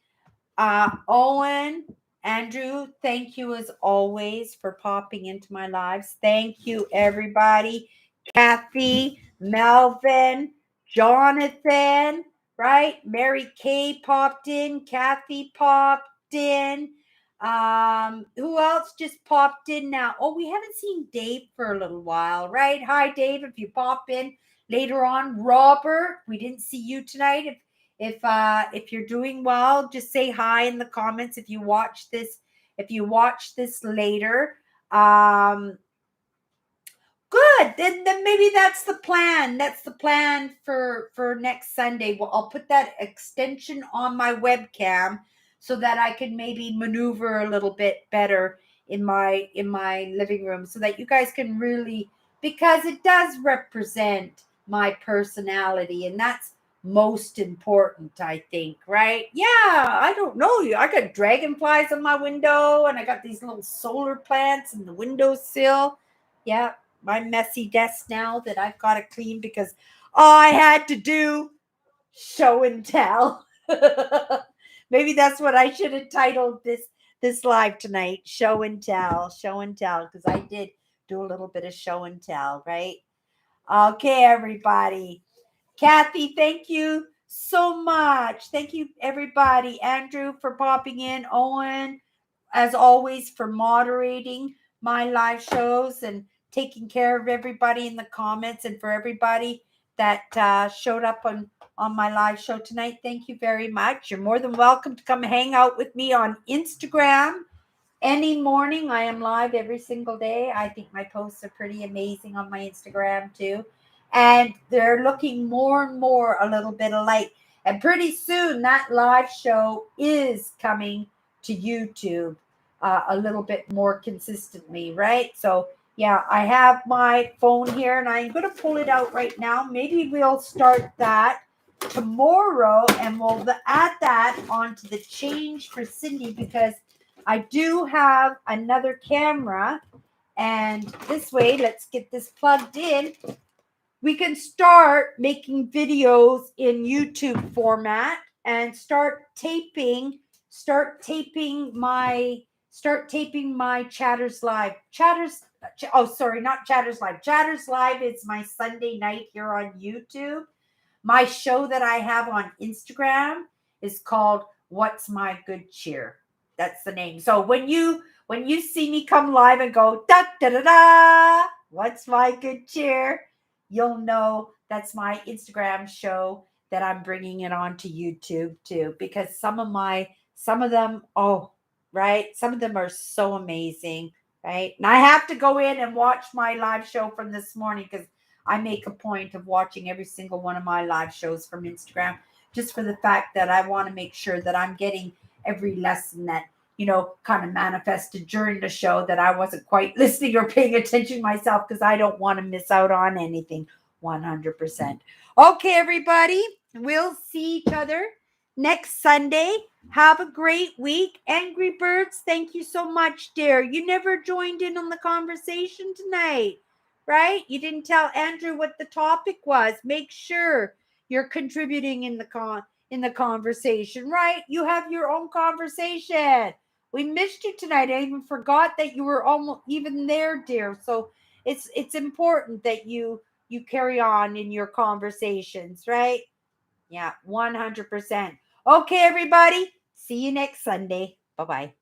Owen, Andrew, thank you as always for popping into my lives. Thank you, everybody. Kathy, Melvin, Jonathan, right? Mary Kay popped in. Kathy popped in. Who else just popped in now? Oh, we haven't seen Dave for a little while, right? Hi, Dave. If you pop in later on, Robert, we didn't see you tonight. If you're doing well, just say hi in the comments if you watch this later. Good. Then maybe that's the plan. That's the plan for next Sunday. Well, I'll put that extension on my webcam so that I can maybe maneuver a little bit better in my living room so that you guys can really, because it does represent my personality, and that's most important, I think, right? Yeah, I don't know. I got dragonflies on my window and I got these little solar plants in the windowsill. Yeah, my messy desk now that I've got to clean because all I had to do show and tell. Maybe that's what I should have titled this live tonight. Show and tell, because I did do a little bit of show and tell, right? Okay, everybody. Kathy, thank you so much. Thank you, everybody. Andrew for popping in. Owen, as always, for moderating my live shows and taking care of everybody in the comments, and for everybody that showed up on my live show tonight. Thank you very much. You're more than welcome to come hang out with me on Instagram. Any morning, I am live every single day. I think my posts are pretty amazing on my Instagram too. And they're looking more and more a little bit alike. And pretty soon, that live show is coming to YouTube a little bit more consistently, right? So, yeah, I have my phone here and I'm going to pull it out right now. Maybe we'll start that tomorrow and we'll add that onto the change for Cindy, because I do have another camera, and this way, let's get this plugged in. We can start making videos in YouTube format and start taping my Chatters Live. Not Chatters Live. Chatters Live is my Sunday night here on YouTube. My show that I have on Instagram is called What's My Good Cheer. That's the name. So when you see me come live and go da da da da, what's my good cheer, you'll know that's my Instagram show that I'm bringing it on to YouTube too. Because some of them, right, some of them are so amazing, right? And I have to go in and watch my live show from this morning because I make a point of watching every single one of my live shows from Instagram, just for the fact that I want to make sure that I'm getting every lesson that, kind of manifested during the show that I wasn't quite listening or paying attention myself, because I don't want to miss out on anything 100%. Okay, everybody, we'll see each other next Sunday. Have a great week. Angry Birds, thank you so much, dear. You never joined in on the conversation tonight, right? You didn't tell Andrew what the topic was. Make sure you're contributing in the conversation, right? You have your own conversation. We missed you tonight. I even forgot that you were almost even there, dear. So it's important that you carry on in your conversations, right? Yeah, 100%. Okay, everybody. See you next Sunday. Bye-bye.